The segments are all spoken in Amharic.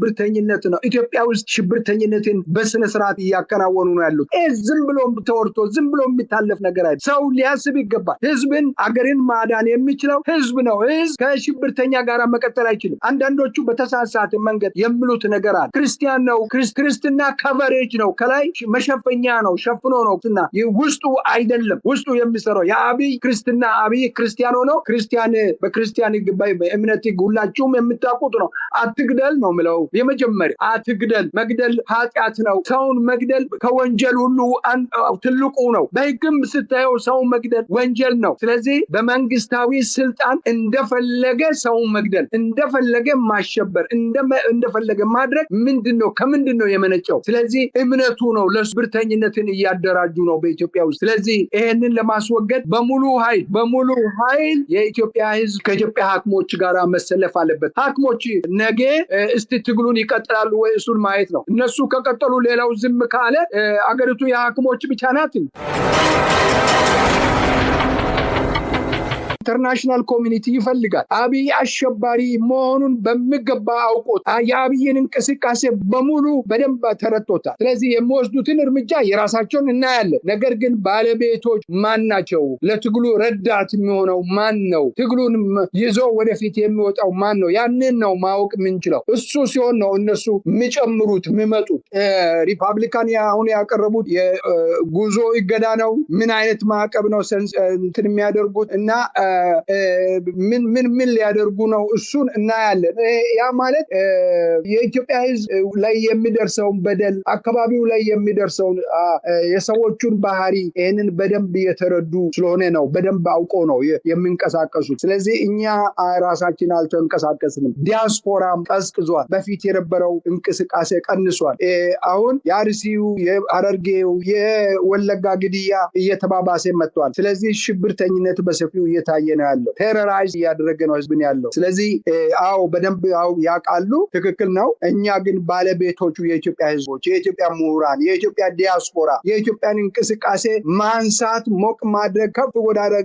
ሽብርተኝነት ነው። ኢትዮጵያ ውስጥ ሽብርተኝነትን በስነ ስርዓት እያከናወኑ ነው ያሉት። ዝም ብሎ ተወርቶ ዝም ብሎ የሚታለፍ ነገር አይደለም። ሰው ሊያስብ ይገባል። ህዝብን አገርን ማዳን የሚችለው ህዝብ ነው። ህዝብ ከሽብርተኛ ጋር መቀጠል አይችልም። አንዳንዶቹ በተሳሳተ መንገድ የሚሉት ነገር አለ። ክርስቲያን ነው፣ ክርስትና ከቨሬጅ ነው፣ ከላይ መሸፈኛ ነው፣ ሸፍኖ ነው እና ውስጡ አይደለም። ውስጡ የሚሰራው የአብይ ክርስትና አብይ ክርስቲያን ሆኖ ክርስቲያን በክርስቲያን እምነት ሁላችሁም የምታውቁት ነው። አትግደል ነው ምለው። የመጀመሪያ አትግደል፣ መግደል ኃጢአት ነው። ሰውን መግደል ከወንጀል ሁሉ ትልቁ ነው። በህግም ስታየው ሰው መግደል ወንጀል ነው። ስለዚህ በመንግስታዊ ስልጣን እንደፈለገ ሰው መግደል፣ እንደፈለገ ማሸበር፣ እንደፈለገ ማድረግ ምንድነው? ከምንድነው የመነጨው? ስለዚህ እምነቱ ነው። ለሽብርተኝነትን እያደራጁ ነው በኢትዮጵያ ውስጥ። ስለዚህ ይሄንን ለማስወገድ በሙሉ ኃይል የኢትዮጵያ ህዝብ ከኢትዮጵያ ሐኪሞች ጋር መሰለፍ አለበት። ሐኪሞች ነገ እስቲ ትግሉን ይቀጥላሉ ወይ? እሱን ማየት ነው። እነሱ ከቀጠሉ ሌላው ዝም ካለ አገሪቱ የሐኪሞች ብቻ ናት። ኢንተርናሽናል ኮሚኒቲ ይፈልጋል። አብይ አሸባሪ መሆኑን በሚገባ አውቆት የአብይን እንቅስቃሴ በሙሉ በደንብ ተረድቶታል። ስለዚህ የሚወስዱትን እርምጃ የራሳቸውን እናያለን። ነገር ግን ባለቤቶች ማን ናቸው? ለትግሉ ረዳት የሚሆነው ማን ነው? ትግሉን ይዞ ወደፊት የሚወጣው ማን ነው? ያንን ነው ማወቅ የምንችለው። እሱ ሲሆን ነው እነሱ የሚጨምሩት የሚመጡት። ሪፐብሊካን አሁን ያቀረቡት የጉዞ እገዳ ነው። ምን አይነት ማዕቀብ ነው እንትን የሚያደርጉት እና ምን ሊያደርጉ ነው? እሱን እናያለን። ያ ማለት የኢትዮጵያ ህዝብ ላይ የሚደርሰውን በደል፣ አካባቢው ላይ የሚደርሰውን የሰዎቹን ባህሪ ይህንን በደንብ የተረዱ ስለሆነ ነው። በደንብ አውቆ ነው የሚንቀሳቀሱት። ስለዚህ እኛ ራሳችን አልተንቀሳቀስንም። ዲያስፖራም ቀዝቅዟል። በፊት የነበረው እንቅስቃሴ ቀንሷል። አሁን የአርሲው፣ የሐረርጌው፣ የወለጋ ግድያ እየተባባሰ መጥቷል። ስለዚህ ሽብርተኝነት በሰፊው እየታየ ነው ያለው። ቴሮራይዝ እያደረገ ነው ህዝብን ያለው። ስለዚህ በደንብ ያውቃሉ። ትክክል ነው። እኛ ግን ባለቤቶቹ የኢትዮጵያ ህዝቦች፣ የኢትዮጵያ ምሁራን፣ የኢትዮጵያ ዲያስፖራ የኢትዮጵያን እንቅስቃሴ ማንሳት፣ ሞቅ ማድረግ፣ ከፍ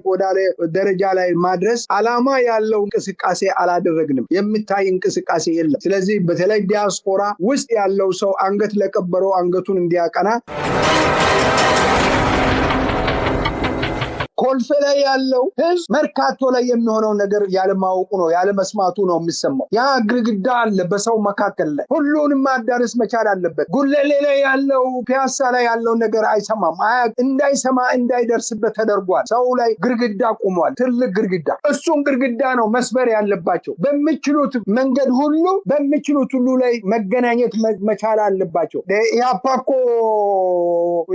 ወዳለ ደረጃ ላይ ማድረስ አላማ ያለው እንቅስቃሴ አላደረግንም። የሚታይ እንቅስቃሴ የለም። ስለዚህ በተለይ ዲያስፖራ ውስጥ ያለው ሰው አንገት ለቀበረው አንገቱን እንዲያቀና ኮልፌ ላይ ያለው ህዝብ መርካቶ ላይ የሚሆነው ነገር ያለማወቁ ነው፣ ያለመስማቱ ነው የሚሰማው። ያ ግድግዳ አለ በሰው መካከል ላይ። ሁሉንም ማዳረስ መቻል አለበት። ጉለሌ ላይ ያለው ፒያሳ ላይ ያለው ነገር አይሰማም። እንዳይሰማ እንዳይደርስበት ተደርጓል። ሰው ላይ ግድግዳ ቆሟል፣ ትልቅ ግድግዳ። እሱን ግድግዳ ነው መስበር ያለባቸው። በሚችሉት መንገድ ሁሉ ላይ መገናኘት መቻል አለባቸው። ኢህአፓ እኮ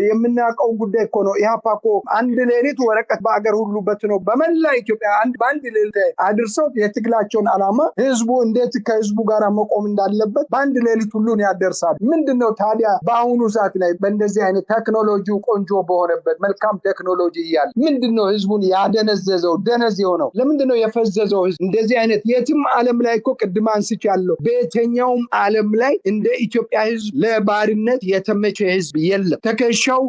የምናውቀው ጉዳይ እኮ ነው። ኢህአፓ እኮ አንድ ሌሊት ወረቀት በአገር ሁሉ በትነው በመላ ኢትዮጵያ በአንድ ሌሊት አድርሰው የትግላቸውን ዓላማ ህዝቡ እንዴት ከህዝቡ ጋር መቆም እንዳለበት በአንድ ሌሊት ሁሉን ያደርሳሉ። ምንድነው ታዲያ በአሁኑ ሰዓት ላይ በእንደዚህ አይነት ቴክኖሎጂው ቆንጆ በሆነበት መልካም ቴክኖሎጂ እያለ ምንድነው ህዝቡን ያደነዘዘው? ደነዝ የሆነው ለምንድነው የፈዘዘው? እንደዚህ አይነት የትም ዓለም ላይ እኮ ቅድም አንስቻለሁ። በየትኛውም ዓለም ላይ እንደ ኢትዮጵያ ህዝብ ለባርነት የተመቸ ህዝብ የለም። ተከሻው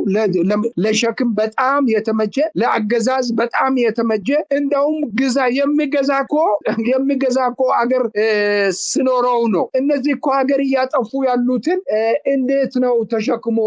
ለሸክም በጣም የተመቸ ለአገዛዝ በጣም የተመቸ እንደውም የሚገዛ እኮ አገር ስኖረው ነው። እነዚህ እኮ አገር እያጠፉ ያሉትን እንዴት ነው ተሸክሞ?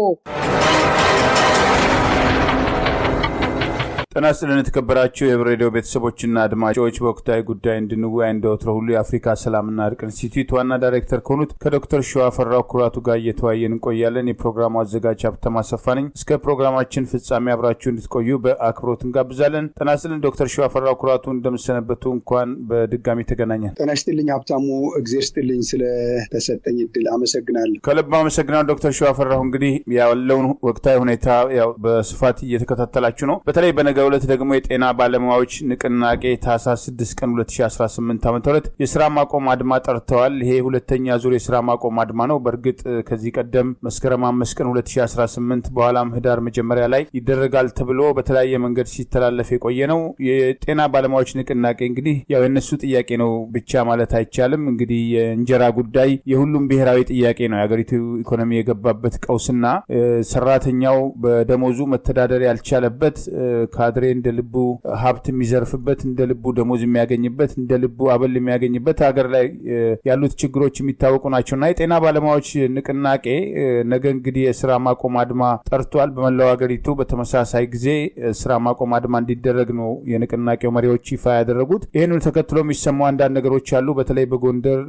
ጤና ይስጥልን የተከበራችሁ የሬዲዮ ቤተሰቦችና አድማጮች፣ በወቅታዊ ጉዳይ እንድንወያይ እንደወትሮ ሁሉ የአፍሪካ ሰላምና እርቅ ኢንስቲትዩት ዋና ዳይሬክተር ከሆኑት ከዶክተር ሸዋፈራው ኩራቱ ጋር እየተወያየን እንቆያለን። የፕሮግራሙ አዘጋጅ ሀብታሙ አሰፋ ነኝ። እስከ ፕሮግራማችን ፍጻሜ አብራችሁ እንድትቆዩ በአክብሮት እንጋብዛለን። ጤና ይስጥልን ዶክተር ሸዋፈራው ኩራቱ፣ እንደምሰነበቱ። እንኳን በድጋሚ ተገናኘን። ጤና ይስጥልኝ ሀብታሙ፣ እግዚአብሔር ይስጥልኝ ስለተሰጠኝ እድል አመሰግናለሁ። ከልብ አመሰግናለሁ ዶክተር ሸዋፈራው። እንግዲህ ያለውን ወቅታዊ ሁኔታ በስፋት እየተከታተላችሁ ነው። በተለይ በነገ ዕለት ደግሞ የጤና ባለሙያዎች ንቅናቄ ታህሳስ 6 ቀን 2018 ዓ.ም የሥራ ማቆም አድማ ጠርተዋል። ይሄ ሁለተኛ ዙር የሥራ ማቆም አድማ ነው። በእርግጥ ከዚህ ቀደም መስከረም 5 ቀን 2018 በኋላም ህዳር መጀመሪያ ላይ ይደረጋል ተብሎ በተለያየ መንገድ ሲተላለፍ የቆየ ነው። የጤና ባለሙያዎች ንቅናቄ እንግዲህ የነሱ ጥያቄ ነው ብቻ ማለት አይቻልም። እንግዲህ የእንጀራ ጉዳይ የሁሉም ብሔራዊ ጥያቄ ነው። የሀገሪቱ ኢኮኖሚ የገባበት ቀውስና ሰራተኛው በደሞዙ መተዳደር ያልቻለበት ካድሬ እንደ ልቡ ሀብት የሚዘርፍበት፣ እንደ ልቡ ደሞዝ የሚያገኝበት፣ እንደ ልቡ አበል የሚያገኝበት ሀገር ላይ ያሉት ችግሮች የሚታወቁ ናቸውና የጤና ባለሙያዎች ንቅናቄ ነገ እንግዲህ የስራ ማቆም አድማ ጠርቷል በመላው ሀገሪቱ። በተመሳሳይ ጊዜ ስራ ማቆም አድማ እንዲደረግ ነው የንቅናቄው መሪዎች ይፋ ያደረጉት። ይህንን ተከትሎ የሚሰሙ አንዳንድ ነገሮች አሉ። በተለይ በጎንደር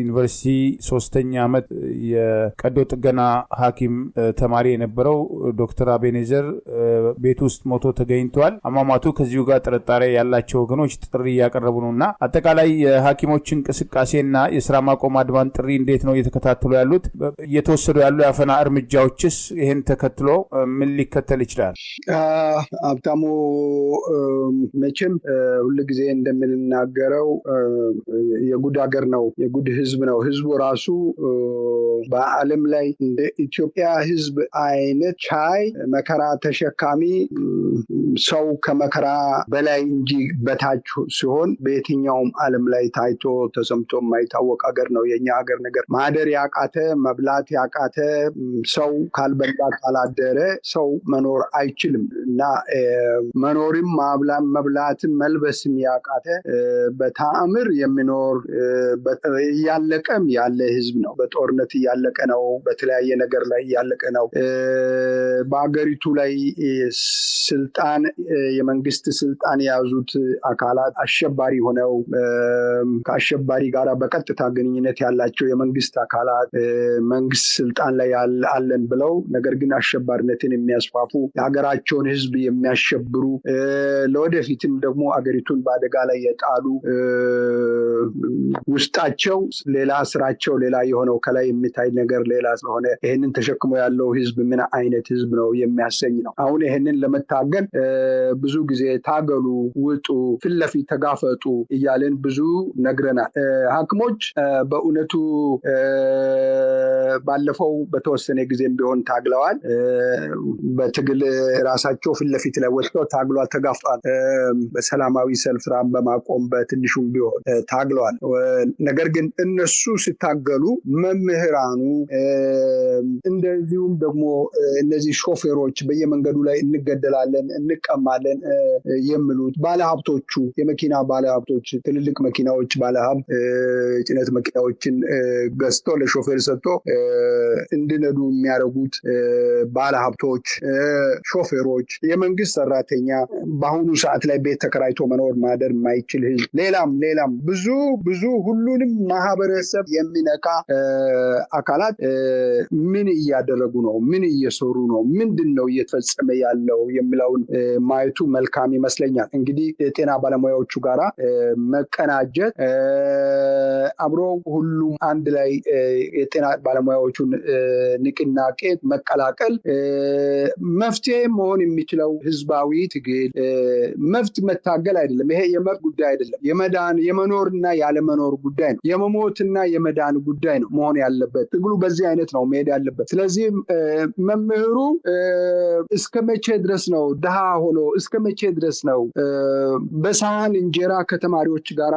ዩኒቨርሲቲ 3ኛ ዓመት የቀዶ ጥገና ሐኪም ተማሪ የነበረው ዶክተር አቤኔዘር ቤት ውስጥ ሞቶ ተገኝቷል። አሟሟቱ ከዚሁ ጋር ጥርጣሬ ያላቸው ወገኖች ጥሪ እያቀረቡ ነውና አጠቃላይ የሐኪሞች እንቅስቃሴና የስራ ማቆም አድማን ጥሪ እንዴት ነው እየተከታተሉ ያሉት? እየተወሰዱ ያሉ የአፈና እርምጃዎችስ ይህን ተከትሎ ምን ሊከተል ይችላል? ሀብታሙ፣ መቼም ሁልጊዜ እንደምንናገረው የጉድ ሀገር ነው፣ የጉድ ህዝብ ነው። ህዝቡ ራሱ በዓለም ላይ እንደ ኢትዮጵያ ህዝብ አይነት ቻይ መከራ ተሸካሚ ሰው ከመከራ በላይ እንጂ በታች ሲሆን በየትኛውም ዓለም ላይ ታይቶ ተሰምቶ የማይታወቅ ሀገር ነው የኛ ሀገር። ነገር ማደር ያቃተ መብላት ያቃተ ሰው ካልበላ ካላደረ ሰው መኖር አይችልም እና መኖርም መብላትም መልበስም ያቃተ በተአምር የሚኖር እያለቀም ያለ ህዝብ ነው። በጦርነት እያለቀ ነው። በተለያየ ነገር ላይ እያለቀ ነው። በአገሪቱ ላይ ስልጣን የመንግስት ስልጣን የያዙት አካላት አሸባሪ ሆነው ከአሸባሪ ጋር በቀጥታ ግንኙነት ያላቸው የመንግስት አካላት መንግስት ስልጣን ላይ አለን ብለው ነገር ግን አሸባሪነትን የሚያስፋፉ የሀገራቸውን ህዝብ የሚያሸብሩ ለወደፊትም ደግሞ አገሪቱን በአደጋ ላይ የጣሉ ውስጣቸው ሌላ ስራቸው ሌላ የሆነው ከላይ የሚታይ ነገር ሌላ ስለሆነ ይህንን ተሸክሞ ያለው ህዝብ ምን አይነት ህዝብ ነው የሚያሰኝ ነው። አሁን ይህንን ለመታገል ብዙ ጊዜ ታገሉ፣ ውጡ፣ ፊት ለፊት ተጋፈጡ እያልን ብዙ ነግረናል። ሐኪሞች በእውነቱ ባለፈው በተወሰነ ጊዜም ቢሆን ታግለዋል። በትግል ራሳቸው ፊት ለፊት ላይ ወጥተው ታግሏል፣ ተጋፍጧል። በሰላማዊ ሰልፍ ስራን በማቆም በትንሹም ቢሆን ታግለዋል። ነገር ግን እነሱ ሲታገሉ መምህራኑ እንደዚሁም ደግሞ እነዚህ ሾፌሮች በየመንገዱ ላይ እንገደላለን፣ እንቀማለን የሚሉት ባለሀብቶቹ፣ የመኪና ባለሀብቶች፣ ትልልቅ መኪናዎች ባለሀብት ጭነት መኪናዎችን ገዝቶ ለሾፌር ሰጥቶ እንዲነዱ የሚያደርጉት ባለሀብቶች፣ ሾፌሮች፣ የመንግስት ሰራተኛ፣ በአሁኑ ሰዓት ላይ ቤት ተከራይቶ መኖር ማደር የማይችል ህዝብ፣ ሌላም ብዙ ሁሉንም ማህበረሰብ የሚነካ አካላት ምን እያደረጉ ነው? ምን እየሰሩ ነው? ምንድን ነው እየተፈጸመ ያለው የሚለውን ማየቱ መልካም ይመስለኛል። እንግዲህ የጤና ባለሙያዎቹ ጋራ መቀናጀት፣ አብሮ ሁሉም አንድ ላይ የጤና ባለሙያዎቹን ንቅናቄ መቀላቀል መፍትሄ መሆን የሚችለው ህዝባዊ ትግል መፍት መታገል አይደለም። ይሄ የመብት ጉዳይ አይደለም። የመኖርና ያለመኖር ጉዳይ ነው። የመሞትና የመዳን ጉዳይ ነው መሆን ያለበት። ትግሉ በዚህ አይነት ነው መሄድ ያለበት። ስለዚህ መምህሩ እስከ መቼ ድረስ ነው ድሃ ሆኖ እስከ መቼ ድረስ ነው በሳህን እንጀራ ከተማሪዎች ጋራ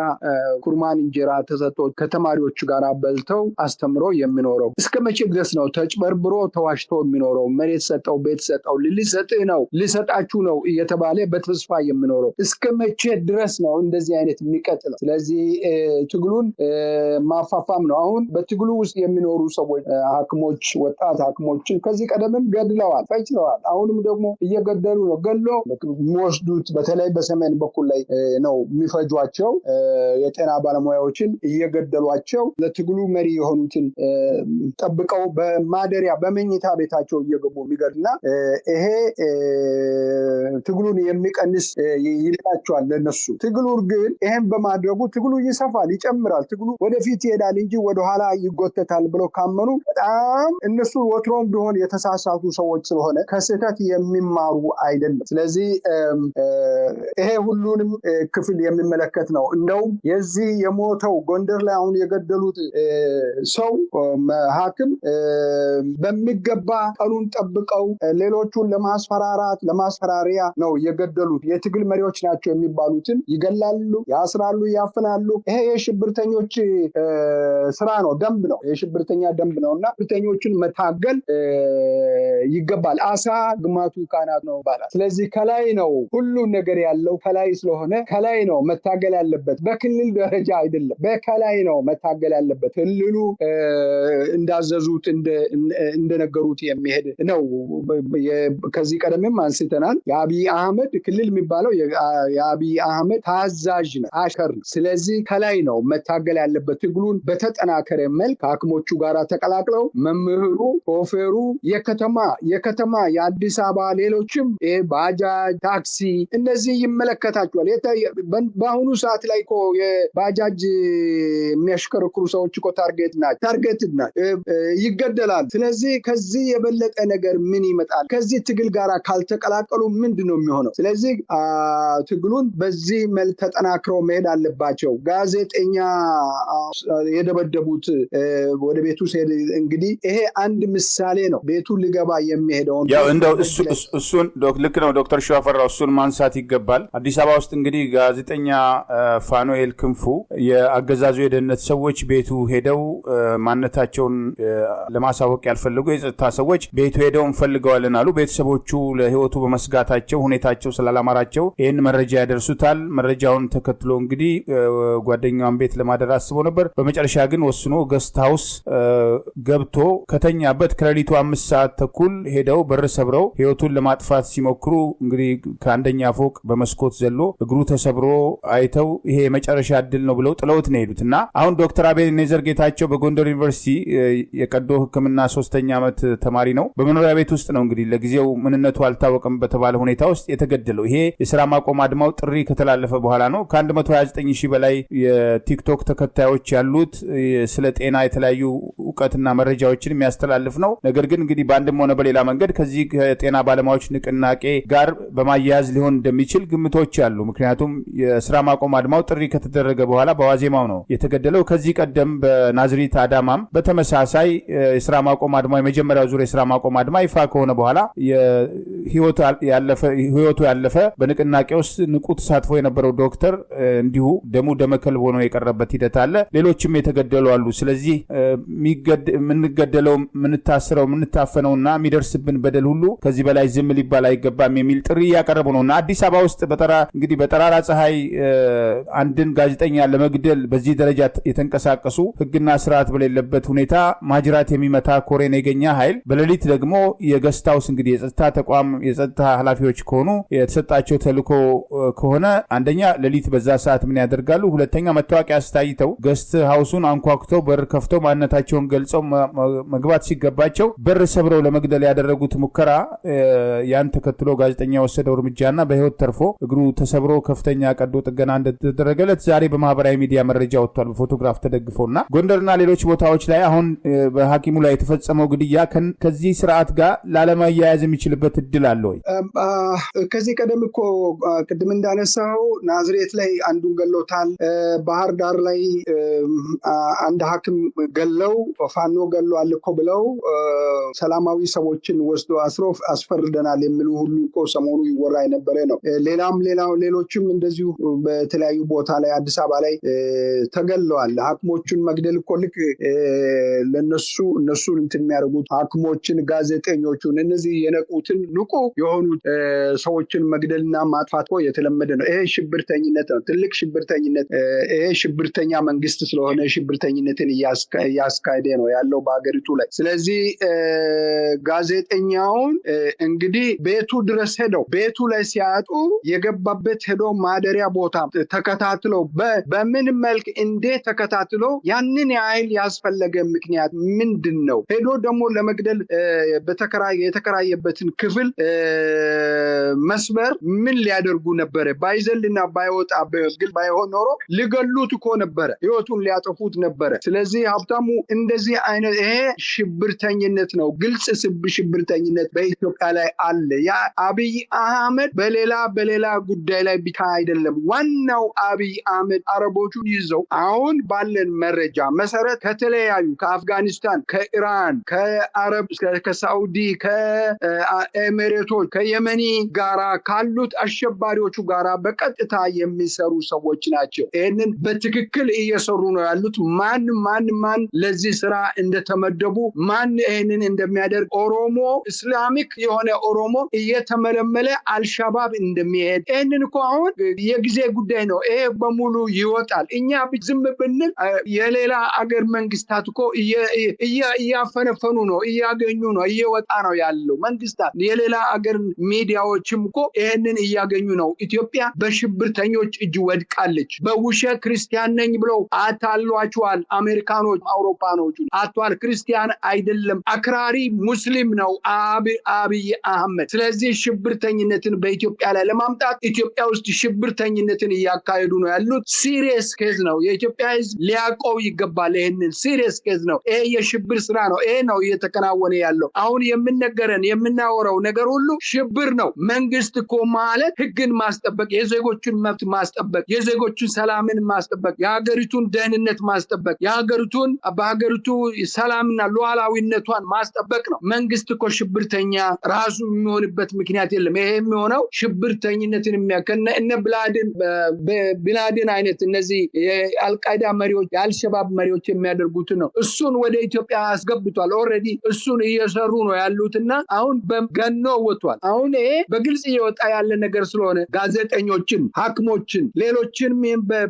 ኩርማን እንጀራ ተሰጥቶ ከተማሪዎች ጋራ በልተው አስተምሮ የሚኖረው? እስከ መቼ ድረስ ነው ተጭበርብሮ ተዋሽቶ የሚኖረው? መሬት ሰጠው፣ ቤት ሰጠው፣ ሊሰጥህ ነው፣ ሊሰጣችሁ ነው እየተባለ በተስፋ የሚኖረው እስከ መቼ ድረስ ነው እንደዚህ አይነት የሚቀጥለው? ስለዚህ ትግሉን ማፋፋም ነው። አሁን በትግሉ ውስጥ የሚኖሩ ሰዎች ሐኪሞች፣ ወጣት ሐኪሞችን ከዚህ ቀደምም ገድለዋል፣ ፈጅለዋል። አሁንም ደግሞ እየገደሉ ነው። ገሎ የሚወስዱት በተለይ በሰሜን በኩል ላይ ነው የሚፈጇቸው። የጤና ባለሙያዎችን እየገደሏቸው ለትግሉ መሪ የሆኑትን ጠብቀው በማደሪያ በመኝታ ቤታቸው እየገቡ የሚገድና ይሄ ትግሉን የሚቀንስ ይላቸዋል ለነሱ። ትግሉ ግን ይሄን በማድረጉ ትግሉ ይሰፋል፣ ይጨምራል፣ ትግሉ ወደፊት ይሄዳል እንጂ ወደኋላ ይጎተታል ብለው ካመኑ በጣም እነሱ ወትሮም ቢሆን የተሳሳቱ ሰዎች ስለሆነ ከስህተት የሚማሩ አይደለም። ስለዚህ ይሄ ሁሉንም ክፍል የሚመለከት ነው። እንደውም የዚህ የሞተው ጎንደር ላይ አሁን የገደሉት ሰው ሐኪም በሚገባ ቀኑን ጠብቀው ሌሎቹን ለማስፈራሪያ ነው የገደሉት። የትግል መሪዎች ናቸው የሚባሉትን ይገላሉ፣ ያስራሉ፣ ያፍናሉ። ይሄ የሽብርተኞች ስራ ነው፣ ደንብ ነው፣ የሽብርተኛ ደንብ ነውና ሽብርተኞችን መታገል ይገባል። አሳ ግማቱ ካናት ነው ይባላል። ስለዚህ ከላይ ነው ሁሉ ነገር ያለው ከላይ ስለሆነ ከላይ ነው መታገል ያለበት በክልል ደረጃ አይደለም በከላይ ነው መታገል ያለበት ክልሉ እንዳዘዙት እንደነገሩት የሚሄድ ነው ከዚህ ቀደምም አንስተናል የአብይ አህመድ ክልል የሚባለው የአብይ አህመድ ታዛዥ ነው አሽከር ስለዚህ ከላይ ነው መታገል ያለበት ትግሉን በተጠናከረ መልክ ከአክሞቹ ጋር ተቀላቅለው መምህሩ ሾፌሩ የከተማ የአዲስ አበባ ሌሎችም ባጃጅ ታክሲ እነዚህ ይመለከታቸዋል በአሁኑ ሰዓት ላይ እኮ የባጃጅ የሚያሽከረክሩ ሰዎች እኮ ታርጌት ይገደላል ስለዚህ ከዚህ የበለጠ ነገር ምን ይመጣል ከዚህ ትግል ጋር ካልተቀላቀሉ ምንድነው የሚሆነው ስለዚህ ትግሉን በዚህ መልክ ተጠናክረው መሄድ አለባቸው ጋዜጠኛ የደበደቡት ወደ ቤቱ ሲሄድ እንግዲህ ይሄ አንድ ምሳሌ ነው ቤቱ ሊገባ የሚሄደው ያው እንደው እሱን ልክ ነው ዶክተር ሸዋፈራው እሱን ማንሳት ይገባል አዲስ አበባ ውስጥ እንግዲህ ጋዜጠኛ ፋኑኤል ክንፉ የአገዛዙ የደህንነት ሰዎች ቤቱ ሄደው ማንነታቸውን ለማሳወቅ ያልፈልጉ የጸጥታ ሰዎች ቤቱ ሄደው እንፈልገዋለን አሉ ቤተሰቦቹ ለህይወቱ በመስጋታቸው ሁኔታቸው ስላላማራቸው ይህን መረጃ ያደርሱታል መረጃውን ተከትሎ እንግዲህ ጓደኛውን ቤት ለማደር አስቦ ነበር በመጨረሻ ግን ወስኖ ገስት ሃውስ ገብቶ ከተኛበት ከሌሊቱ 5 ሰዓት ተኩል ሄደው በር ሰብረው ህይወቱን ለማጥፋት ሲሞክሩ እንግዲህ ከአንደኛ ፎቅ በመስኮት ዘሎ እግሩ ተሰብሮ አይተው ይሄ የመጨረሻ እድል ነው ብለው ጥለውት ነው ሄዱትና አሁን ዶክተር አቤኔዘር ጌታቸው በጎንደር ዩኒቨርሲቲ የቀዶ ህክምና 3ኛ ዓመት ተማሪ ነው በመኖሪያ ቤት ውስጥ ነው እንግዲህ ለጊዜው ምንነቱ አልታወቀም በተባለ ሁኔታ ውስጥ የተገደለው ይሄ የሥራ ማቆም አድማው ጥሪ ከተላለፈ በኋላ ነው ከ129,000 በላይ የቲክቶክ ተከታዮች ያሉት ስለ ጤና የተለያዩ ዕውቀትና መረጃዎችን የሚያስተላልፍ ነው ነገር ግን እንግዲህ በአንድም ሆነ በሌላ መንገድ ከዚህ ከጤና ባለሙያዎች ንቅናቄ ጋር በማያያዝ ሊሆን እንደሚችል ግምቶች አሉ ምክንያቱም የሥራ ማቆም አድማው ጥሪ ከተደረገ በኋላ በዋዜማው ነው የተገደለው ከዚህ ቀደም በናዝሪት አዳማም በተመሳሳይ የሥራ ማቆም አድማው የመጀመሪያው ዙር የሥራ ማቆም አድማ ይፋ ከሆነ በኋላ ህይወቱ ያለፈ በንቅናቄ ውስጥ ንቁ ተሳትፎ የነበረው ዶክተር እንዲሁ ደሙ ደመከልብ ሆኖ የቀረበት ሂደት አለ ሌሎችም የተገደሉ አሉ ስለዚህ ምንገደለው ምንታስረው ምንታፈነውና የሚደርስብን በደል ሁሉ ከዚህ በላይ ዝም ሊባል አይገባም የሚል ጥሪ ያቀረቡ ነውና አዲስ አበባ ውስጥ እንግዲህ በጠራራ ፀሐይ አንድን ጋዜጠኛ ለመግደል በዚህ ደረጃ የተንቀሳቀሱ ህግና ስርዓት በሌለበት ሁኔታ ማጅራት የሚመታ ኮሬን የገኛ ኃይል በሌሊት ደግሞ የገስት ሃውስ እንግዲህ የጸጥታ ተቋም የጸጥታ ኃላፊዎች ከሆኑ የተሰጣቸው ተልኮ ከሆነ አንደኛ ሌሊት በዛ ሰዓት ምን ያደርጋሉ ሁለተኛ መታወቂያ አስተያይተው ገስት ሃውሱን አንኳኩተው በር ከፍተው ማንነታቸውን ገልጸው መግባት ሲገባቸው በር ሰብረው ለመግደል ያደረጉት ሙከራ ያን ተከትሎ ጋዜጠኛ ወሰደው እርምጃና በህይወት ተርፎ እግሩ ተሰብሮ ከፍተኛ ቀዶ ጥገና እንደተደረገለት ዛሬ በማህበራዊ ሚዲያ መረጃ ወጥቷል በፎቶግራፍ ተደግፎና ጎንደርና ሌሎች ቦታዎች ላይ አሁን በሐኪሙ ላይ የተፈጸመው ግድያ ከዚህ ስርዓት ጋር ላለማያያዝ የሚችልበት እድል አለ ወይ ከዚህ ቀደም እኮ ቅድም እንዳነሳው ናዝሬት ላይ አንዱን ገሎታል ባህር ዳር ላይ አንድ ሐኪም ገለው ፋኖ ገሏል እኮ ብለው ሰላማዊ ሰዎችን ወስዶ አስፈርደናል የሚሉ ሁሉ እኮ ሰሞኑ ይወራ የነበረ ነው ሌሎችም እንደዚሁ በተለያዩ ቦታ ላይ አዲስ አበባ ላይ ተገለዋል ሐኪሞቹን መግደል እኮ ልክ እነሱ እንትን የሚያደርጉት ሐኪሞችን ጋዜጠኞቹን እነዚህ የነቁትን ንቁ የሆኑት ሰዎችን መግደልና ማጥፋት እኮ የተለመደ ነው ይሄ ሽብርተኝነት ነው ትልቅ ሽብርተኝነት ይሄ ሽብርተኛ መንግስት ስለሆነ ሽብርተኝነትን እያስካሄደ ነው ያለው በአገሪቱ ላይ ስለዚህ ጋዜጠኛውን እንግዲህ ቤቱ ድረስ ሄደው ቤቱ ላይ ሲያጡ የገባበት ሄዶ ማደሪያ ቦታ ተከታትለው በምን መልክ እንዴት ተከታትለው ያንን ያህል ያስፈለገ ምክንያት ምንድን ነው ሄዶ ደግሞ ለመግደል የተከራየበትን ክፍል መስበር ምን ሊያደርጉ ነበረ ባይዘልና ባይወጣ በግል ባይሆን ኖሮ ሊገሉት እኮ ነበረ ህይወቱን ሊያጠፉት ነበረ ስለዚህ ሀብታሙ እንደዚህ አይነት ይሄ ሽብርተኝነት ነው ግልጽ ሽብርተኝነት በኢትዮጵያ ላይ አለ ያ አብይ አህመድ በሌላ ጉዳይ ላይ ብቻ አይደለም ዋናው አብይ አህመድ አረቦቹን ይዘው አሁን ባለን መረጃ መሰረት ከተለያዩ ከአፍጋኒስታን ከኢራን ከአረብ ከሳውዲ ከኤሚሬቶች ከየመኒ ጋራ ካሉት አሸባሪዎቹ ጋራ በቀጥታ የሚሰሩ ሰዎች ናቸው ይህንን በትክክል እየሰሩ ነው ያሉት ማን ለዚህ ስራ እንደተመደቡ ማን ይህንን እንደሚያደርግ ኦሮሞ እስላሚክ የሆነ ኦሮሞ እየተመለመለ አልሻባብ እንደሚሄድ ይህንን እኮ አሁን የጊዜ ጉዳይ ነው። ይሄ በሙሉ ይወጣል። እኛ ዝም ብንል የሌላ አገር መንግስታት እኮ እያፈነፈኑ ነው፣ እያገኙ ነው፣ እየወጣ ነው ያለው መንግስታት። የሌላ አገር ሚዲያዎችም እኮ ይህንን እያገኙ ነው። ኢትዮጵያ በሽብርተኞች እጅ ወድቃለች። በውሸት ክርስቲያን ነኝ ብለው አታሏቸዋል። አሜሪካኖች፣ አውሮፓኖች አቷል። ክርስቲያን አይደለም፣ አክራሪ ሙስሊም ነው አብይ አህመድ። ስለዚህ ሽብርተኝነትን በኢትዮጵያ ላይ ለማምጣት ኢትዮጵያ ውስጥ ሽብርተኝነትን እያካሄዱ ነው ያሉት። ሲሪየስ ኬዝ ነው። የኢትዮጵያ ህዝብ ሊያውቀው ይገባል። ይሄንን ሲሪየስ ኬዝ ነው። ይሄ የሽብር ስራ ነው። ይሄ ነው እየተከናወነ ያለው። አሁን የምንነገረን የምናወራው ነገር ሁሉ ሽብር ነው። መንግስት እኮ ማለት ህግን ማስጠበቅ፣ የዜጎችን መብት ማስጠበቅ፣ የዜጎችን ሰላምን ማስጠበቅ፣ የሀገሪቱን ደህንነት ማስጠበቅ፣ በሀገሪቱ ሰላምና ሉዓላዊነቷን ማስጠበቅ ነው። መንግስት እኮ ሽብርተኛ ራሱ የሚሆንበት ምክንያት የለም። ይሄ የሚሆነው ሽብርተኝነትን የሚያከነ እነ ቢላዴን አይነት እነዚህ የአልቃይዳ መሪዎች፣ የአልሸባብ መሪዎች የሚያደርጉትን ነው። እሱን ወደ ኢትዮጵያ አስገብቷል። ኦልሬዲ እሱን እየሰሩ ነው ያሉትና አሁን በገኖ ወጥቷል። አሁን ይሄ በግልጽ እየወጣ ያለ ነገር ስለሆነ ጋዜጠኞችን፣ ሐኪሞችን፣ ሌሎችንም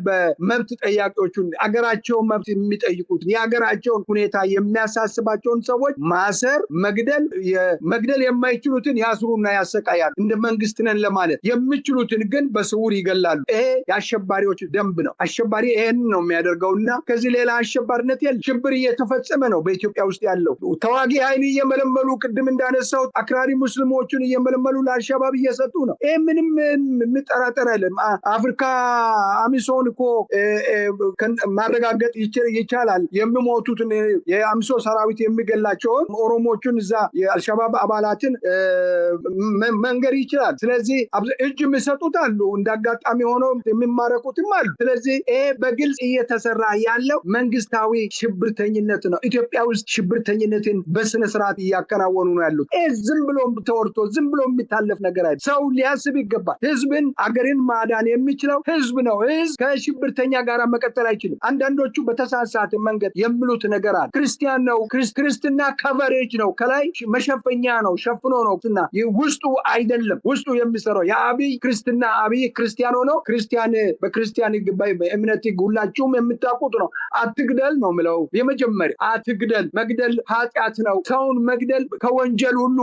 በመብት ጠያቂዎችን አገራቸውን መብት የሚጠይቁትን የሀገራቸውን ሁኔታ የሚያሳስባቸውን ሰዎች ማሰር፣ መግደል የማይችሉትን ያስሩና ያሰቃያሉ። እንደ መንግስት ነን ለማለት የሚችሉትን ግን በስውር ይገላሉ። ይሄ የአሸባሪዎች ደንብ ነው። አሸባሪ ይሄን ነው የሚያደርገውና ከዚህ ሌላ አሸባሪነት የለም። ሽብር እየተፈጸመ ነው በኢትዮጵያ ውስጥ ያለው። ተዋጊ ኃይል እየመለመሉ ቅድም እንዳነሳው አክራሪ ሙስሊሞችን እየመለመሉ ለአልሸባብ እየሰጡ ነው። ይሄ ምንም የሚጠራጠር አይደለም። አፍሪካ አሚሶን እኮ ማረጋገጥ ይቻላል። የሚሞቱትን የአሚሶ ሰራዊት የሚገላቸውን ኦሮሞቹን እዛ የአልሸባብ አባላትን መንገር ይችላል። ስለዚህ እጅ የሚሰጡት አሉ፣ እንዳጋጣሚ ሆኖ የሚማረኩትም አሉ። ስለዚህ ይሄ በግልጽ እየተሰራ ያለው መንግስታዊ ሽብርተኝነት ነው። ኢትዮጵያ ውስጥ ሽብርተኝነትን በስነ ስርዓት እያከናወኑ ነው ያሉት። ይሄ ዝም ብሎ ተወርቶ ዝም ብሎ የሚታለፍ ነገር አይደለም። ሰው ሊያስብ ይገባል። ህዝብን አገርን ማዳን የሚችለው ህዝብ ነው። ህዝብ ከሽብርተኛ ጋር መቀጠል አይችልም። አንዳንዶቹ በተሳሳተ መንገድ የሚሉት ነገር አለ። ክርስቲያን ነው፣ ክርስትና ከቨሬጅ ነው፣ ከላይ መሸፈኛ ነው፣ ሸፍኖ ነው። ውስጡ አይደለም። ውስጡ የሚሰራው የአብይ ክርስቲያን ሆኖ በክርስቲያን እምነት ሁላችሁም የምታውቁት ነው። አትግደል ነው ምለው። የመጀመሪያ አትግደል። መግደል ኃጢአት ነው። ሰውን መግደል ከወንጀል ሁሉ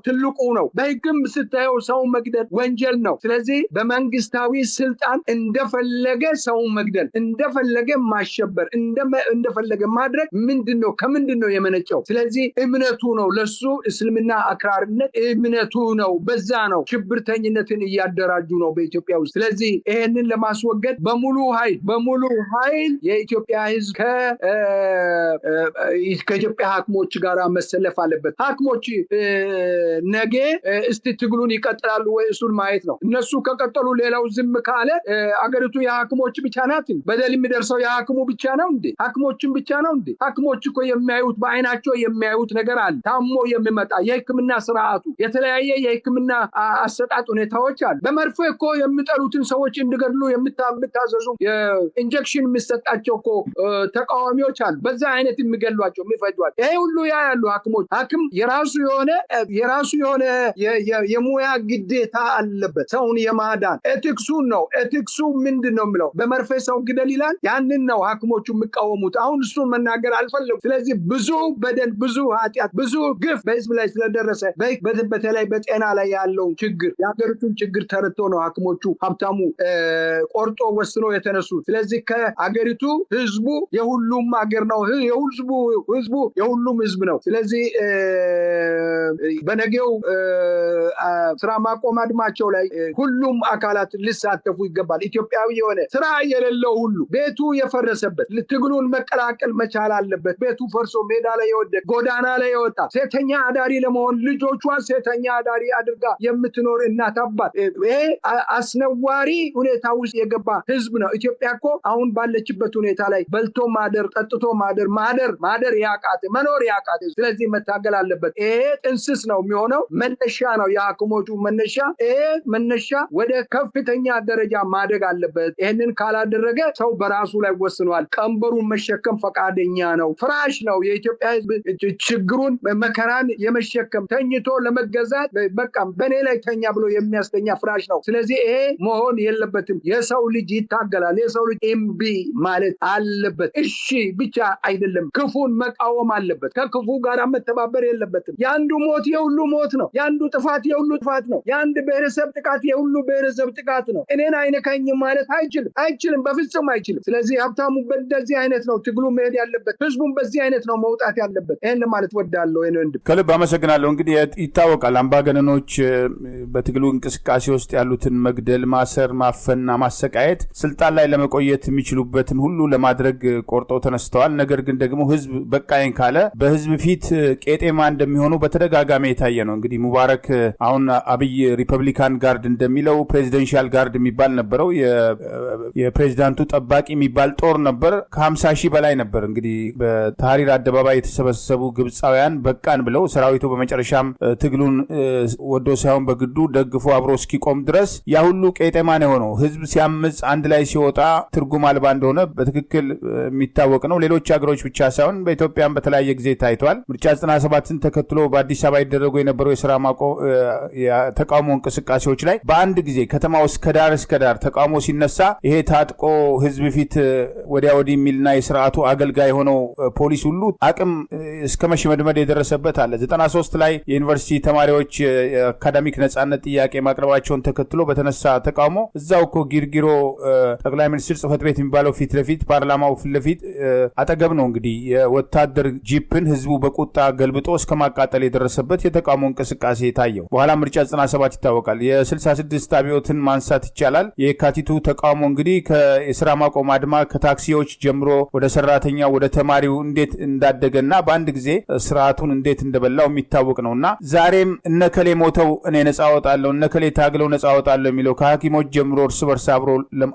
ትልቁ ነው። በህግም ስታየው ሰውን መግደል ወንጀል ነው። ስለዚህ በመንግስታዊ ስልጣን እንደፈለገ ሰውን መግደል፣ እንደፈለገ ማሸበር፣ እንደፈለገ ማድረግ ምንድነው? ከምንድነው የመነጨው? ስለዚህ እምነቱ ነው። ለሱ እስልምና አክራሪነት እምነቱ ነው። በዛ ነው ሽብርተኝነትን እያደራጁ ነው በኢትዮጵያ ውስጥ። ስለዚህ ይሄንን ለማስወገድ በሙሉ ኃይል የኢትዮጵያ ህዝብ ከኢትዮጵያ ሐኪሞች ጋር መሰለፍ አለበት። ሐኪሞች ነገ እስቲ ትግሉን ይቀጥላሉ ወይ? እሱን ማየት ነው። እነሱ ከቀጠሉ ሌላው ዝም ካለ አገሪቱ የሐኪሞች ብቻ ናት። በደል የሚደርሰው የሐኪሙ ብቻ ነው እንዴ? ሐኪሞችን ብቻ ነው እንዴ? ሐኪሞች እኮ የሚያዩት በአይናቸው የሚያዩት ነገር አለ። ታሞ የሚመጣ የህክምና ስርዓቱ የተለያየ የህክምና አሰጣጥ ሁኔታዎች አሉ። በመርፌ እኮ የሚጠሉትን ሰዎች እንዲገድሉ የምታዘዙ የኢንጀክሽን የሚሰጣቸው እኮ ተቃዋሚዎች አሉ። በዛ አይነት የሚገሏቸው የሚፈጇቸው ይሄ ሁሉ ያሉ ሐኪሞች ሐኪም የራሱ የሆነ የሙያ ግዴታ አለበት። ሰውን የማዳን ኤቲክሱን ነው። ኤቲክሱ ምንድነው የሚለው? በመርፌ ሰው ግደል ይላል። ያንን ነው ሐኪሞቹ የሚቃወሙት። አሁን እሱን መናገር አልፈለጉም። ስለዚህ ብዙ በደል፣ ብዙ ኃጢአት፣ ብዙ ግፍ በህዝብ ላይ ስለደረሰ በተለይ በጤና ላይ ያለውን ችግር የሀገሪቱን ችግር ተረድቶ ነው ሐኪሞቹ ሀብታሙ ቆርጦ ወስኖ የተነሱት። ስለዚህ ከአገሪቱ ህዝቡ የሁሉም አገር ነው። ህዝቡ የሁሉም ህዝብ ነው። ስለዚህ በነገው ስራ ማቆም አድማቸው ላይ ሁሉም አካላት ሊሳተፉ ይገባል። ኢትዮጵያዊ የሆነ ስራ የሌለው ሁሉ ቤቱ የፈረሰበት ትግሉን መቀላቀል መቻል አለበት። ቤቱ ፈርሶ ሜዳ ላይ የወደቀ ጎዳና ላይ የወጣ ሴተኛ አዳሪ ለመሆን ልጆቿ ሴተኛ አዳሪ አድርጋ የምትኖር እናት አባት፣ ይሄ አስነዋሪ ሁኔታ ውስጥ የገባ ህዝብ ነው። ኢትዮጵያ እኮ አሁን ባለችበት ሁኔታ ላይ በልቶ ማደር፣ ጠጥቶ ማደር ያቃተ፣ መኖር ያቃተ። ስለዚህ መታገል አለበት። ይሄ ጥንስስ ነው የሚሆነው። መነሻ ነው የሐኪሞቹ መነሻ። ይሄ መነሻ ወደ ከፍተኛ ደረጃ ማደግ አለበት። ይሄንን ካላደረገ ሰው በራሱ ላይ ወስኗል። ቀንበሩን መሸከም ፈቃደኛ ነው። ፍራሽ ነው የኢትዮጵያ ህዝብ ችግሩን መከራን የመሸከም ተኝቶ ለመገዛት ምክንያት በቃ በኔ ላይ ተኛ ብሎ የሚያስተኛ ፍራሽ ነው። ስለዚህ ይሄ መሆን የለበትም። የሰው ልጅ ይታገላል። የሰው ልጅ እምቢ ማለት አለበት። እሺ ብቻ አይደለም፣ ክፉን መቃወም አለበት። ከክፉ ጋር መተባበር የለበትም። የአንዱ ሞት የሁሉ ሞት ነው። የአንዱ ጥፋት የሁሉ ጥፋት ነው። የአንድ ብሔረሰብ ጥቃት የሁሉ ብሔረሰብ ጥቃት ነው። እኔን አይነካኝም ማለት አይችልም፣ በፍጹም አይችልም። ስለዚህ ሀብታሙ በዚህ አይነት ነው ትግሉ መሄድ ያለበት። ህዝቡን በዚህ አይነት ነው መውጣት ያለበት። ይህን ለማለት ወዳለሁ። ከልብ አመሰግናለሁ። እንግዲህ ይታወቃል አምባገነኖች በትግሉ እንቅስቃሴ ውስጥ ያሉትን መግደል፣ ማሰር፣ ማፈንና ማሰቃየት ስልጣን ላይ ለመቆየት የሚችሉበትን ሁሉ ለማድረግ ቆርጠው ተነስተዋል። ነገር ግን ደግሞ ህዝብ በቃኝ ካለ በህዝብ ፊት ቄጤማ እንደሚሆኑ በተደጋጋሚ የታየ ነው። እንግዲህ ሙባረክ አሁን አብይ ሪፐብሊካን ጋርድ እንደሚለው ፕሬዚደንሻል ጋርድ የሚባል ነበረው። የፕሬዚዳንቱ ጠባቂ የሚባል ጦር ነበር። ከ50 ሺህ በላይ ነበር። እንግዲህ በታህሪር አደባባይ የተሰበሰቡ ግብፃውያን በቃን ብለው ሰራዊቱ በመጨረሻም ትግሉን ወዶ ሳይሆን በግዱ ደግፎ አብሮ እስኪቆም ድረስ ያ ሁሉ ቄጤማ ነው የሆነው። ህዝብ ሲያምጽ አንድ ላይ ሲወጣ ትርጉም አልባ እንደሆነ በትክክል የሚታወቅ ነው። ሌሎች ሀገሮች ብቻ ሳይሆን በኢትዮጵያም በተለያየ ጊዜ ታይቷል። ምርጫ 97ን ተከትሎ በአዲስ አበባ ይደረጉ የነበረው የስራ ተቃውሞ እንቅስቃሴዎች ላይ በአንድ ጊዜ ከተማ ውስጥ ከዳር እስከ ዳር ተቃውሞ ሲነሳ ይሄ ታጥቆ ህዝብ ፊት ወዲያ ወዲህ የሚልና የስርዓቱ አገልጋይ የሆነው ፖሊስ ሁሉ አቅም እስከ መሽመድመድ የደረሰበት አለ። 93 ላይ የዩኒቨርሲቲ ተማሪዎች የአካዳሚክ ነጻነት ጥያቄ ማቅረባቸውን ተከትሎ በተነሳ ተቃውሞ እዛው እኮ ጊርጊሮ ጠቅላይ ሚኒስትር ጽህፈት ቤት የሚባለው ፊት ለፊት ፓርላማው ፊት ለፊት አጠገብ ነው እንግዲህ የወታደር ጂፕን ህዝቡ በቁጣ ገልብጦ እስከ ማቃጠል የደረሰበት የተቃውሞ እንቅስቃሴ ታየው። በኋላ ምርጫ 97 ይታወቃል። የ66 አብዮትን ማንሳት ይቻላል። የካቲቱ ተቃውሞ እንግዲህ የስራ ማቆም አድማ ከታክሲዎች ጀምሮ ወደ ሰራተኛው ወደ ተማሪው እንዴት እንዳደገና በአንድ ጊዜ ስርዓቱን እንዴት እንደበላው የሚታወቅ ነውና ዛሬም እነከሌ ሞተው እኔ ነጻ አወጣለሁ፣ እነከሌ ታግለው ነጻ አወጣለሁ የሚለው ከሐኪሞች ጀምሮ እርስ በርስ አብሮ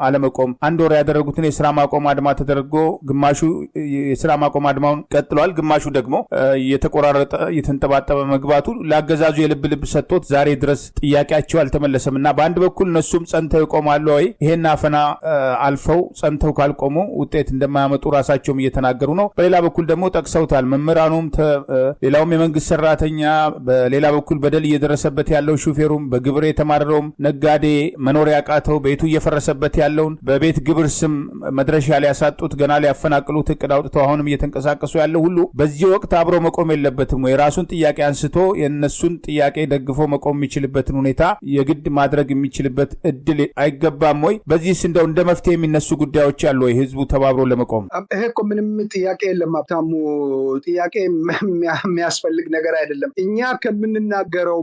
አለመቆም አንድ ወር ያደረጉትን የስራ ማቆም አድማ ተደርጎ ግማሹ የስራ ማቆም አድማውን ቀጥሏል፣ ግማሹ ደግሞ የተቆራረጠ የተንጠባጠበ መግባቱ ለአገዛዙ የልብ ልብ ሰጥቶት ዛሬ ድረስ ጥያቄያቸው አልተመለሰም እና በአንድ በኩል እነሱም ጸንተው ይቆማሉ ወይ? ይሄን አፈና አልፈው ጸንተው ካልቆሙ ውጤት እንደማያመጡ ራሳቸውም እየተናገሩ ነው። በሌላ በኩል ደግሞ ጠቅሰውታል። መምህራኑም ሌላውም የመንግስት ሰራተኛ፣ በሌላ በኩል በደል እየደረሰበት ያለው ሹፌሩም፣ በግብር የተማረረውም ነጋዴ፣ መኖሪያ ያቃተው ቤቱ እየፈረሰበት ያለውን በቤት ግብር ስም መድረሻ ሊያሳጡት ገና ሊያፈናቅሉት እቅድ አውጥተው አሁንም እየተንቀሳቀሱ ያለው ሁሉ በዚህ ወቅት አብሮ መቆም የለበትም ወይ? የራሱን ጥያቄ አንስቶ የእነሱን ጥያቄ ደግፎ መቆም የሚችልበትን ሁኔታ የግድ ማድረግ የሚችልበት እድል አይገባም ወይ? በዚህስ እንደው እንደ መፍትሄ የሚነሱ ጉዳዮች አሉ ወይ? ህዝቡ ተባብሮ ለመቆም ይሄ እኮ ምንም ጥያቄ የለም ሀብታሙ። ጥያቄ የሚያስፈልግ ነገር አይደለም። እኛ ከምንናገረው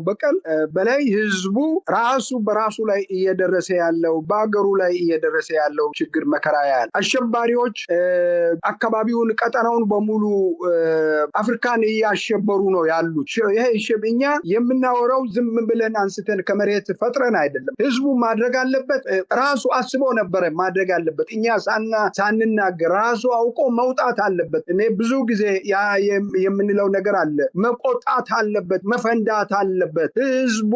በላይ ህዝቡ ራሱ በራሱ ላይ እየደረሰ ያለው በአገሩ ላይ እየደረሰ ያለው ችግር መከራ ያህል አሸባሪዎች አካባቢውን ቀጠናውን በሙሉ አፍሪካን እያሸበሩ ነው ያሉት። ይሄ እኛ የምናወራው ዝም ብለን አንስተን ከመሬት ፈጥረን አይደለም። ህዝቡ ማድረግ አለበት። ራሱ አስቦ ነበረ ማድረግ አለበት። እኛ ሳንናገር ራሱ አውቆ መውጣት አለበት። እኔ ብዙ ጊዜ የምንለው ነገር አለ። መቆጣት አለበት፣ መፈንዳት አለበት። ህዝቡ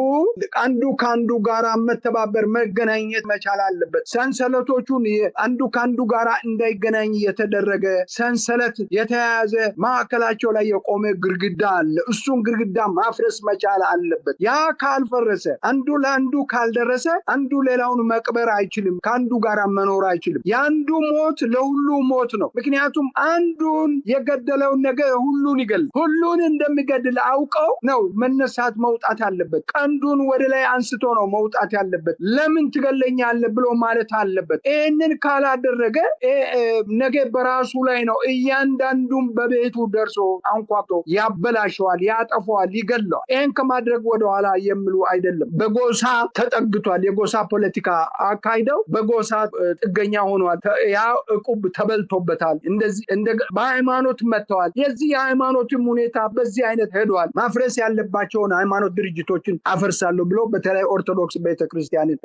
አንዱ ከአንዱ ጋራ መተባበር መገናኘት መቻል አለበት። ሰንሰለቶቹን አንዱ ከአንዱ ጋራ እንዳይገናኝ የተደረገ ሰንሰለት የተያያዘ ማዕከላቸው ላይ የቆመ ግርግዳ አለ። እሱን ግርግዳ ማፍረስ መቻል አለበት። ያ ካልፈረሰ አንዱ ለአንዱ ካልደረሰ አንዱ ሌላውን መቅበር አይችልም፣ ከአንዱ ጋራ መኖር አይችልም። የአንዱ ሞት ለሁሉ ሞት ነው። ምክንያቱም አንዱን የገደለውን ነገር ሁሉን ይገል ሁሉን እንደሚገድል አውቀው ነው መነሳት መውጣት አለበት። ቀንዱን ወደ ላይ አንስቶ ነው መውጣት ያለበት። ለምን ትገለኛለህ ብሎ ማለት አለበት። ይህንን ካላደረገ ነገ በራሱ ላይ ነው እያንዳንዱን በቤቱ ደርሶ አንኳኩቶ ያበላሸዋል፣ ያጠፈዋል፣ ይገለዋል። ይህን ከማድረግ ወደኋላ የሚሉ አይደለም። በጎሳ ተጠግቷል። የጎሳ ፖለቲካ አካሂደው በጎሳ ጥገኛ ሆኗል። ያ ዕቁብ ተበልቶበታል። እንደዚህ በሃይማኖት መጥተዋል። የዚህ የሃይማኖትም ሁኔታ በዚህ አይነት ሄዷል። ማፍረስ ያለባቸውን ሃይማኖት ድርጅቶችን አፈርሳለሁ ብሎ በተለይ ኦርቶዶክስ ቤተክርስቲያንን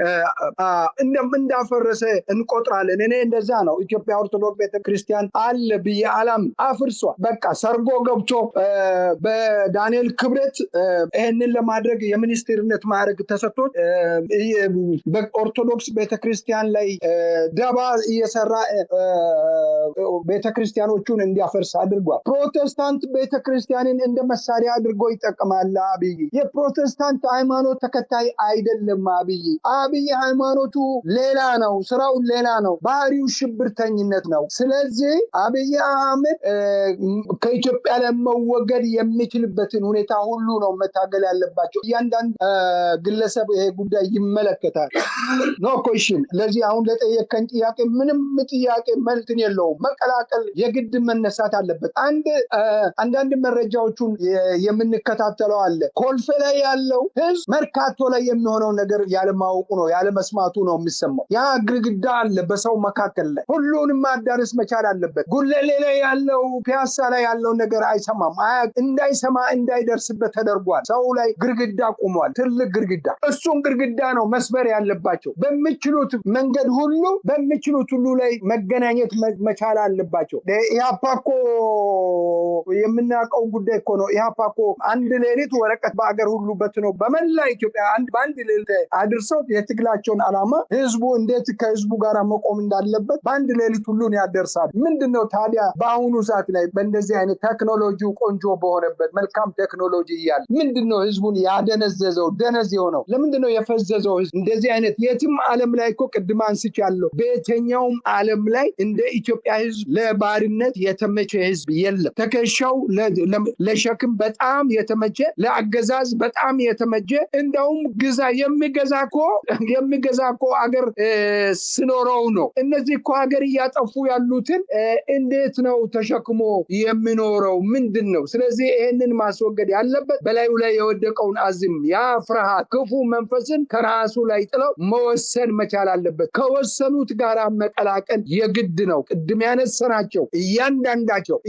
እንዳፈረሰ እንቆጥራለን። እኔ እንደዛ ነው። ኢትዮጵያ ኦርቶዶክስ ቤተክርስቲያን አለ ብዬ አላም አፍርሷል። በቃ ሰርጎ ገብቶ በዳንኤል ክብረት ይህንን ለማድረግ የሚኒስትርነት ማዕረግ ተሰጥቶት በኦርቶዶክስ ቤተክርስቲያን ላይ ደባ እየሰራ ቤተክርስቲያኖቹን እንዲያፈርስ አድርጓል። ፕሮቴስታንት ቤተክርስቲያንን እንደ መሳሪያ አድርጎ ይጠቀማል። አብይ የፕሮቴስታንት ሃይማኖት ተከታይ አይደለም። አብይ ሃይማኖቱ ሌላ ነው፣ ስራው ሌላ ነው፣ ባህሪው ሽብርተኝነት ነው። ስለዚህ አብይ አህመድ ከኢትዮጵያ ለመወገድ የሚችልበትን ሁኔታ ሁሉ ነው መታገል ያለባቸው። እያንዳንዱ ግለሰብ ይሄ ጉዳይ ይመለከታል። ኖ ኮሽን። ለዚህ አሁን ለጠየቀኝ ጥያቄ ምንም ጥያቄ መልትን የለውም። መቀላቀል የግድ መነሳት አለበት። አንዳንድ መረጃዎቹን የምንከታተለው አለ። ኮልፌ ላይ ያለው ህዝብ መርካቶ ላይ የሚሆነው ነገር ያለማወቁ ነው ያለመስማቱ ነው የሚሰማው። ያ ግድግዳ አለ በሰው መካከል ላይ ሁሉንም ማዳረስ መቻል አለበት። ጉለሌ ላይ ያለው ፒያሳ ላይ ያለው ነገር አይሰማም። እንዳይሰማ እንዳይደርስበት ተደርጓል። ሰው ላይ ግድግዳ ቆሟል፣ ትልቅ ግድግዳ። እሱን ግድግዳ ነው መስበር ያለባቸው። በሚችሉት መንገድ ሁሉ ላይ መገናኘት መቻል አለባቸው። ኢህአፓ እኮ የምናውቀው ጉዳይ እኮ ነው። ኢህአፓ እኮ አንድ ሌሊት ወረቀት በአገር ሁሉ በትኖ በመላ ኢትዮጵያ በአንድ ሌሊት አድርሰው የትግላቸውን ዓላማ ህዝቡ እንዴት ከህዝቡ ጋር መቆም እንዳለበት በአንድ ሌሊት ሁሉን ያደርሳል። ምንድነው ታዲያ በአሁኑ ሰዓት ላይ በእንደዚህ አይነት ቴክኖሎጂው ቆንጆ በሆነበት መልካም ቴክኖሎጂ እያለ ምንድነው ህዝቡን ያደነዘዘው ደነዝ የሆነው? ለምንድነው የፈዘዘው ህዝብ? እንደዚህ አይነት የትም ዓለም ላይ እኮ ቅድም አንስቻለሁ። በየትኛውም ዓለም ላይ እንደ ኢትዮጵያ ህዝብ ለባርነት የተመቸ ህዝብ የለም። ተከሻው ለሸክም በጣም የተመቸ፣ ለአገዛዝ በጣም የተመቸ፣ እንደውም የሚገዛ እኮ አገር ስኖረው ነው። እነዚህ እኮ ሀገር እያጠፉ ያሉትን እንዴት ነው ተሸክሞ የሚኖረው? ምንድን ነው? ስለዚህ ይህንን ማስወገድ ያለበት በላዩ ላይ የወደቀውን አዝም ያ ፍርሃት ክፉ መንፈስን ከራሱ ላይ ጥለው መወሰን መቻል አለበት። ከወሰኑት ጋር መቀላቀል የግድ ነው። ቅድም ያነሳናቸው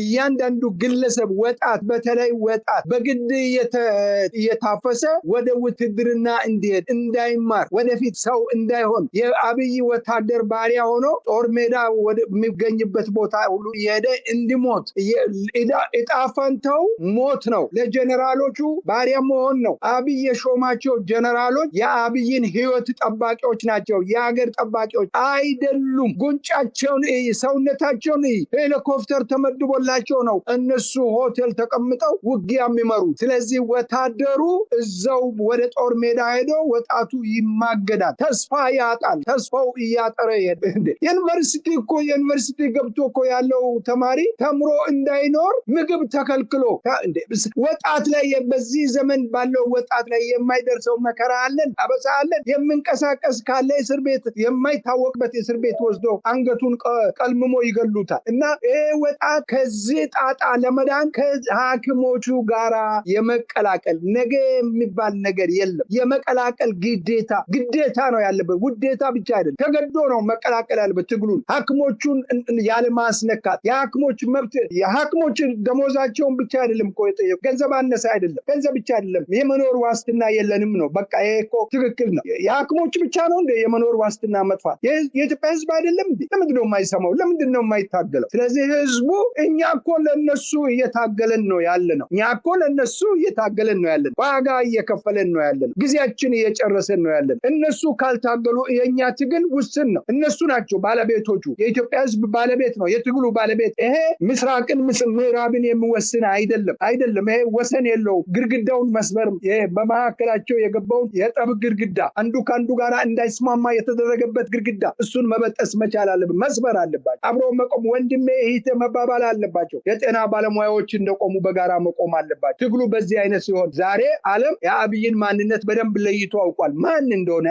እያንዳንዱ ግለሰብ ወጣት፣ በተለይ ወጣት በግድ እየታፈሰ ወደ ውትድርና እንዲሄድ እንዳይማር፣ ወደፊት ሰው እንዳይሆን የአብይ ወታደር ባሪያ ሆኖ ጦር ሜዳ ወደሚገኝበት ቦታ ሁሉ እየሄደ እንዲሞት ዕጣ ፈንታው ሞት ነው። ለጀነራሎቹ ባሪያ መሆን ነው። አብይ የሾማቸው ጀነራሎች የአብይን ህይወት ጠባቂዎች ናቸው። የሀገር ጠባቂዎች አይደሉም። ጉንጫቸውን ሰውነታቸውን ሄሊኮፕተር ተመድቦላቸው ነው እነሱ ሆቴል ተቀምጠው ውጊያ የሚመሩ። ስለዚህ ወታደሩ እዛው ወደ ጦር ሜዳ ሄዶ ወጣቱ ይማገዳል፣ ተስፋ ያጣል። ተስፋው እያጠረ ይሄዳል። ዩኒቨርሲቲ ገብቶ እኮ ያለው ተማሪ ተምሮ እንዳይኖር ምግብ ተከልክሎ ወጣት ላይ በዚህ ዘመን ባለው ወጣት ላይ የማይደርሰው መከራ አለን፣ አበሳ አለን። የምንቀሳቀስ ካለ እስር ቤት የማይታወቅበት እስር ቤት ወስዶ አንገቱን ቀልምሞ ይገሉታል። እና ይሄ ወጣት ከዚህ ጣጣ ለመዳን ከሐኪሞቹ ጋራ የመቀላቀል ነገ የሚባል ነገር የለም። የመቀላቀል ግዴታ ነው ያለበት። ውዴታ ብቻ አይደለም፣ ተገዶ ነው መቀላቀል ያለበት ትግሉን። ሐኪሞቹን ያለ ማስነካት፣ የሐኪሞች መብት፣ የሐኪሞች ደሞዛቸውን ብቻ አይደለም እኮ የጠየቁ፣ ገንዘብ አነሰ አይደለም፣ ገንዘብ ብቻ አይደለም፣ የመኖር ዋስትና የለንም ነው። በቃ ይሄ እኮ ትክክል ነው። የሐኪሞች ብቻ ነው እንደ የመኖር ዋስትና መጥፋት? የኢትዮጵያ ህዝብ አይደለም እንዴ? ለምንድነው የማይሰማው? ለምንድነው የማይታገለው? ስለዚህ ህዝቡ እኛ እኮ ለነሱ እየታገለን ነው ያለነው። ዋጋ እየከፈለን ነው ያለነው። ጊዜያችን እየጨረሰን ነው ያለነው። እነሱ ካልታገሉ የኛ ትግል ውስን ነው። እነሱ ናቸው ባለቤቶቹ። የኢትዮጵያ ህዝብ ባለቤት ነው፣ የትግሉ ባለቤት። ይሄ ምስራቅን ምዕራብን የሚወስን አይደለም። ይሄ ወሰን የለውም። ግድግዳውን መስበር፣ በመካከላቸው የገባውን የጠብ ግድግዳ፣ አንዱ ከአንዱ ጋር እንዳይስማማ የተደረገበት ግድግዳ፣ እሱን መበጠስ መቻል አለብን፣ መስበር አለባቸው። አብሮ መቆም፣ ወንድሜ እህቴ መባባል አለባቸው። የጤና ባለሙያዎች እንደቆሙ በጋራ መቆም አለባቸው። ትግሉ በዚህ አይነት ሲሆን ዛሬ ዓለም የአብይን ማንነት በደንብ ለይቶ አውቋል። ማን እንደሆነ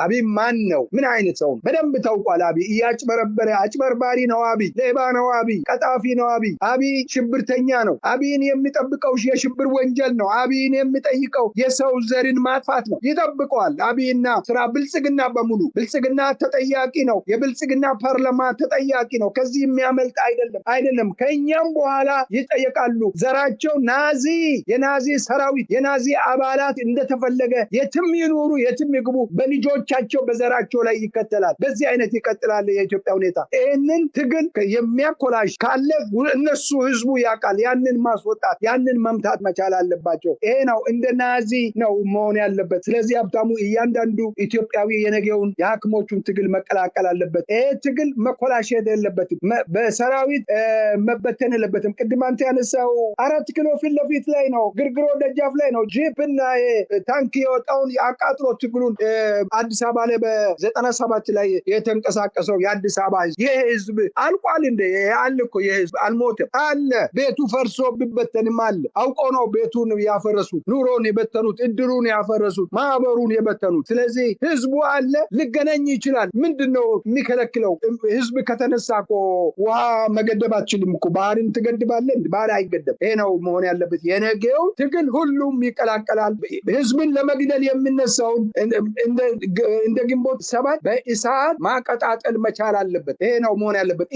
አብይ ማን ነው? ምን አይነት ሰው ነው? በደንብ ታውቋል። አብይ እያጭበረበረ አጭበርባሪ ነው። አብይ ሌባ ነው። አብይ ቀጣፊ ነው። አብይ ሽብርተኛ ነው። አብይን የሚጠብቀው የሽብር ወንጀል ነው። አብይን የሚጠይቀው የሰው ዘርን ማጥፋት ነው። ይጠብቀዋል። አብይና ስራ ብልጽግና በሙሉ ብልጽግና ተጠያቂ ነው። የብልጽግና ፓርላማ ተጠያቂ ነው። ከዚህ የሚያመልጥ አይደለም። ከኛም በኋላ ይጠየቃሉ። ዘራቸው ናዚ፣ የናዚ ሰራዊት፣ የናዚ አባላት እንደተፈለገ የትም ይኑሩ የትም ይግቡ በልጆቻቸው በዘራቸው ላይ ይከተላል። በዚህ አይነት ይቀጥላል የኢትዮጵያ ሁኔታ። ይህንን ትግል የሚያኮላሽ ካለ እነሱ ህዝቡ ያውቃል። ያንን ማስወጣት፣ ያንን መምታት መቻል አለባቸው። ይሄ ነው እንደ ናዚ ነው መሆን ያለበት። ስለዚህ ሀብታሙ እያንዳንዱ ኢትዮጵያዊ የነገውን የሐኪሞቹን ትግል መቀላቀል አለበት። ይሄ ትግል መኮላሸት የለበትም። በሰራዊት መበተን የለበትም። ቅድም አንተ ያነሳው 4 ኪሎ ፊት ለፊት ላይ ነው፣ ግርግሮ ደጃፍ ላይ ነው ጂፕና ታንክ የወጣውን አቃጥሎ ትግሉን አዲስ አበባ ላይ በ97 ላይ የተንቀሳቀሰው የአዲስ አበባ ህዝብ ይህ ህዝብ አልቋል እንደ አለ እኮ የህዝብ አልሞተም አለ። ቤቱ ፈርሶ ቢበተንም አለ። አውቀው ነው ቤቱን ያፈረሱት፣ ኑሮን የበተኑት፣ እድሉን ያፈረሱት፣ ማህበሩን የበተኑት። ስለዚህ ህዝቡ አለ፣ ሊገናኝ ይችላል። ምንድነው የሚከለክለው? ህዝብ ከተነሳ እኮ ውሃ መገደብ አትችልም እኮ። ባህርን ትገድባለህ? ባህር አይገደብ። ይሄ ነው መሆን ያለበት። የነገው ትግል ሁሉም ይቀላቀላል። ህዝብን ለመግደል የሚነሳውን እንደ ግንቦት ሰባት በእሳት ማቀጣጠል መቻል አለበት። ይሄ ነው መሆን ያለበት።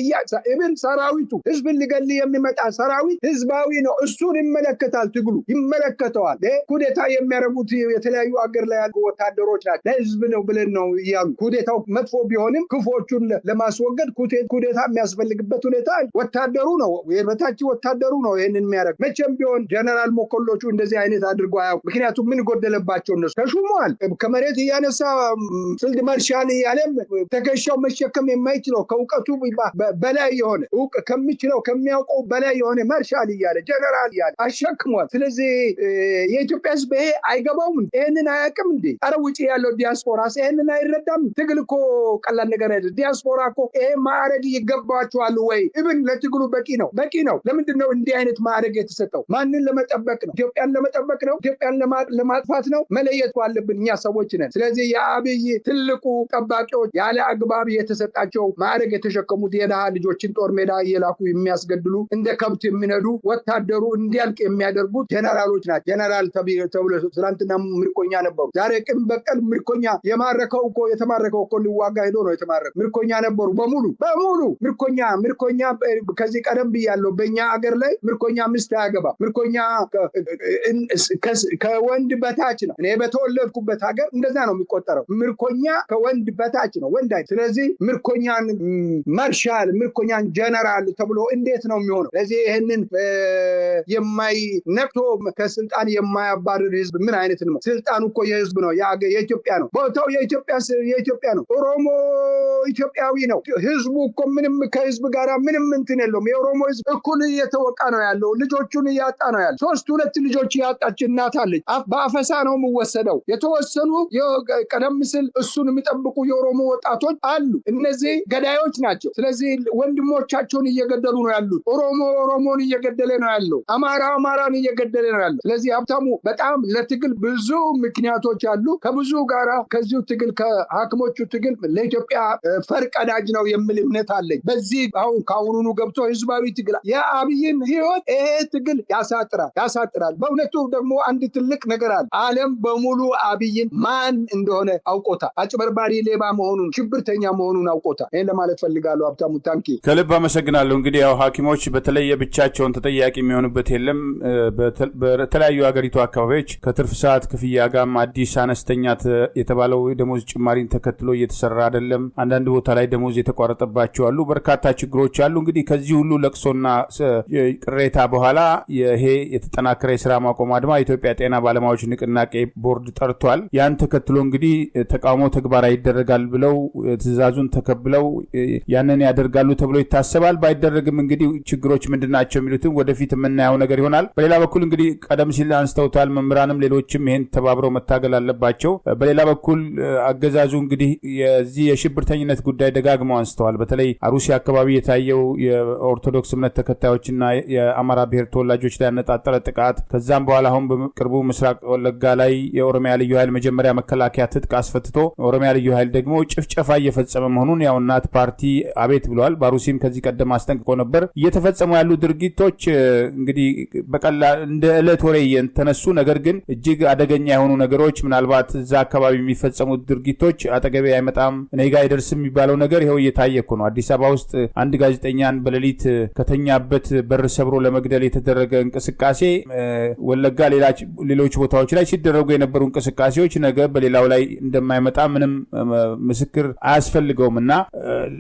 ኢብን ሰራዊቱ ህዝብን ሊገል የሚመጣ ሰራዊት ህዝባዊ ነው። እሱን ይመለከታል፣ ትግሉ ይመለከተዋል። ኩዴታ የሚያደርጉት የተለያዩ አገር ላይ ያሉ ወታደሮች ናቸው። ለህዝብ ነው ብለን ነው እያሉ ኩዴታው መጥፎ ቢሆንም ክፎቹን ለማስወገድ ኩዴታ የሚያስፈልግበት ሁኔታ ወታደሩ ነው፣ የበታች ወታደሩ ነው ይህንን የሚያደርግ። መቼም ቢሆን ጀነራል ሞኮሎቹ እንደዚህ አይነት አድርጎ አያውቁ። ምክንያቱም ምን ጎደለባቸው? እነሱ ተሹመዋል። ከመሬት እያነሳ ፊልድ ማርሻል እያለም ተገሻው መሸከም የማይችለው ከእውቀቱ በላይ የሆነ ከሚችለው ከሚያውቀው በላይ የሆነ ማርሻል እያለ ጀነራል እያለ አሸክሟል። ስለዚህ የኢትዮጵያ ህዝብ ይሄ አይገባውም፣ ይህንን አያውቅም እንዴ? ኧረ ውጭ ያለው ዲያስፖራ ይህንን አይረዳም። ትግል እኮ ቀላል ነገር አይደለም። ዲያስፖራ እኮ ይሄ ማዕረግ ይገባቸዋል ወይ? ኢብን ለትግሉ በቂ ነው፣ በቂ ነው። ለምንድን ነው እንዲህ አይነት ማዕረግ የተሰጠው? ማንን ለመጠበቅ ነው? ኢትዮጵያን ለመጠበቅ ነው? ኢትዮጵያን ለማጥፋት ነው? መለየት አለብን እኛ ሰዎች ነን። ስለዚህ የአብይ ትልቁ ጠባቂዎች ያለ አግባብ የተሰጣቸው ማዕረግ የተሸከሙት የደሃ ልጆችን ጦር ሜዳ እየላኩ የሚያስገድሉ እንደ ከብት የሚነዱ ወታደሩ እንዲያልቅ የሚያደርጉት ጀነራሎች ናቸው። ጀነራል ተብሎ ትናንትና ምርኮኛ ነበሩ። ዛሬ ቅን በቀል ምርኮኛ የተማረከው እኮ ሊዋጋ ሄዶ ነው የተማረከው። ምርኮኛ ነበሩ በሙሉ ምርኮኛ። ከዚህ ቀደም ብያለሁ፣ በእኛ አገር ላይ ምርኮኛ ሚስት አያገባ። ምርኮኛ ከወንድ በታች ነው። እኔ በተወለድኩበት ሀገር እንደዛ ነው የሚቆጠረው። ምርኮኛ ከወንድ በታች ነው፣ ወንድ አይደለም። ስለዚህ ምርኮኛን ማርሻል፣ ምርኮኛን ጀነራል ተብሎ እንዴት ነው የሚሆነው? ስለዚህ ይህንን ነቅቶ ከስልጣን የማያባርር ህዝብ ምን አይነት ነው? ስልጣኑ እኮ የህዝብ ነው፣ የኢትዮጵያ ነው። ቦታው የኢትዮጵያ ነው። ኦሮሞ ኢትዮጵያዊ ነው። ህዝቡ እኮ ምንም ከህዝብ ጋር ምንም እንትን የለውም። የኦሮሞ ህዝብ እኩል እየተወቃ ነው ያለው፣ ልጆቹን እያጣ ነው ያለው። 2 ልጆች ያጣች እናት አለች። በአፈሳ ነው የሚወሰደው። የተወሰኑ ቀደም ሲል እሱን የሚጠብቁ የኦሮሞ ወጣቶች አሉ። እነዚህ ገዳዮች ናቸው። ስለዚህ ወንድሞቻቸውን እየገደሉ ነው ያሉት። ኦሮሞን እየገደለ ነው ያለው። አማራን እየገደለ ነው ያለው። ስለዚህ ሀብታሙ በጣም ለትግል ብዙ ምክንያቶች አሉ። ከብዙ ጋራ ከዚሁ ትግል ከሀክሞቹ ትግል ለኢትዮጵያ ፈርቀዳጅ ነው የሚል እምነት አለኝ። በዚህ አሁን ከአሁኑኑ ገብቶ ህዝባዊ ትግል የአብይን ህይወት ይሄ ትግል ያሳጥራል። በእውነቱ ደግሞ አንድ ትልቅ ነገር አለ። ዓለም በሙሉ አብይን ማን እንደሆነ አውቆታል። አጭበርባሪ ሌባ መሆኑን፣ ሽብርተኛ መሆኑን አውቆታል። ይህን ለማለት ፈልጋለሁ። ሀብታሙ ታንኪ ከልብ አመሰግናለሁ። እንግዲህ ያው ሐኪሞች በተለየ ብቻቸውን ተጠያቂ የሚሆኑበት የለም። በተለያዩ ሀገሪቱ አካባቢዎች ከትርፍ ሰዓት ክፍያ ጋርም አዲስ አነስተኛ የተባለው ደሞዝ ጭማሪን ተከትሎ እየተሰራ አይደለም። አንዳንድ ቦታ ላይ ደሞዝ የተቋረጠባቸው አሉ። በርካታ ችግሮች አሉ። እንግዲህ ከዚህ ሁሉ ለቅሶና ቅሬታ በኋላ ይሄ የተጠናከረ የስራ ማቆም አድማ የኢትዮጵያ ጤና ባለሙያዎች ንቅናቄ ቦርድ ጠርቷል። ያን ተከትሎ እንግዲህ ተቃውሞ ተግባራዊ ይደረጋል ብለው ትዕዛዙን ተከብለው ያንን ያደርጋሉ ተብሎ ይታሰባል። ባይደረግም እንግዲህ ችግሮች ምንድናቸው የሚሉትን ወደፊት የምናየው ነገር ይሆናል። በሌላ በኩል እንግዲህ ቀደም ሲል አንስተውታል፣ መምህራንም ሌሎችም ይሄን ተባብረው መታገል አለባቸው። በሌላ በኩል አገዛዙ እንግዲህ የዚህ የሽብርተኝነት ጉዳይ ደጋግመው አንስተዋል። በተለይ አሩሲ አካባቢ የታየው የኦርቶዶክስ እምነት ተከታዮችና የአማራ ብሔር ተወላጆች ላይ ያነጣጠረ ጥቃት፣ ከዛም በኋላ አሁን በቅርቡ ምስራቅ ወለጋ ላይ የኦሮሚያ ልዩ ኃይል መጀመሪያ መከላከያ ትጥቅ አስፈትቶ ኦሮሚያ ልዩ ኃይል ደግሞ ጭፍጨፋ እየፈጸመ መሆኑን ያው እናት ፓርቲ አቤት ብለዋል። በአሩሲም ከዚህ ቀደም አስጠንቅቆ ነበር። እየተፈጸሙ ያሉ ድርጊቶች እንግዲህ በቀላል እንደ ዕለት ወሬ የተነሱ ነገር ግን እጅግ አደገኛ የሆኑ ነገሮች፣ ምናልባት እዛ አካባቢ የሚፈጸሙት ድርጊቶች አጠገቤ አይመጣም እኔ ጋር አይደርስም የሚባለው ነገር ይኸው እየታየ እኮ ነው። አዲስ አበባ ውስጥ አንድ ጋዜጠኛን በሌሊት ከተኛበት በር ሰብሮ ለመግደል የተደረገ እንቅስቃሴ፣ ወለጋ ሌሎች ቦታዎች ላይ ሲደረጉ የነበሩ እንቅስቃሴዎች ነገ በሌላው ላይ እንደማይመጣ ምንም ምስክር አያስፈልገውም እና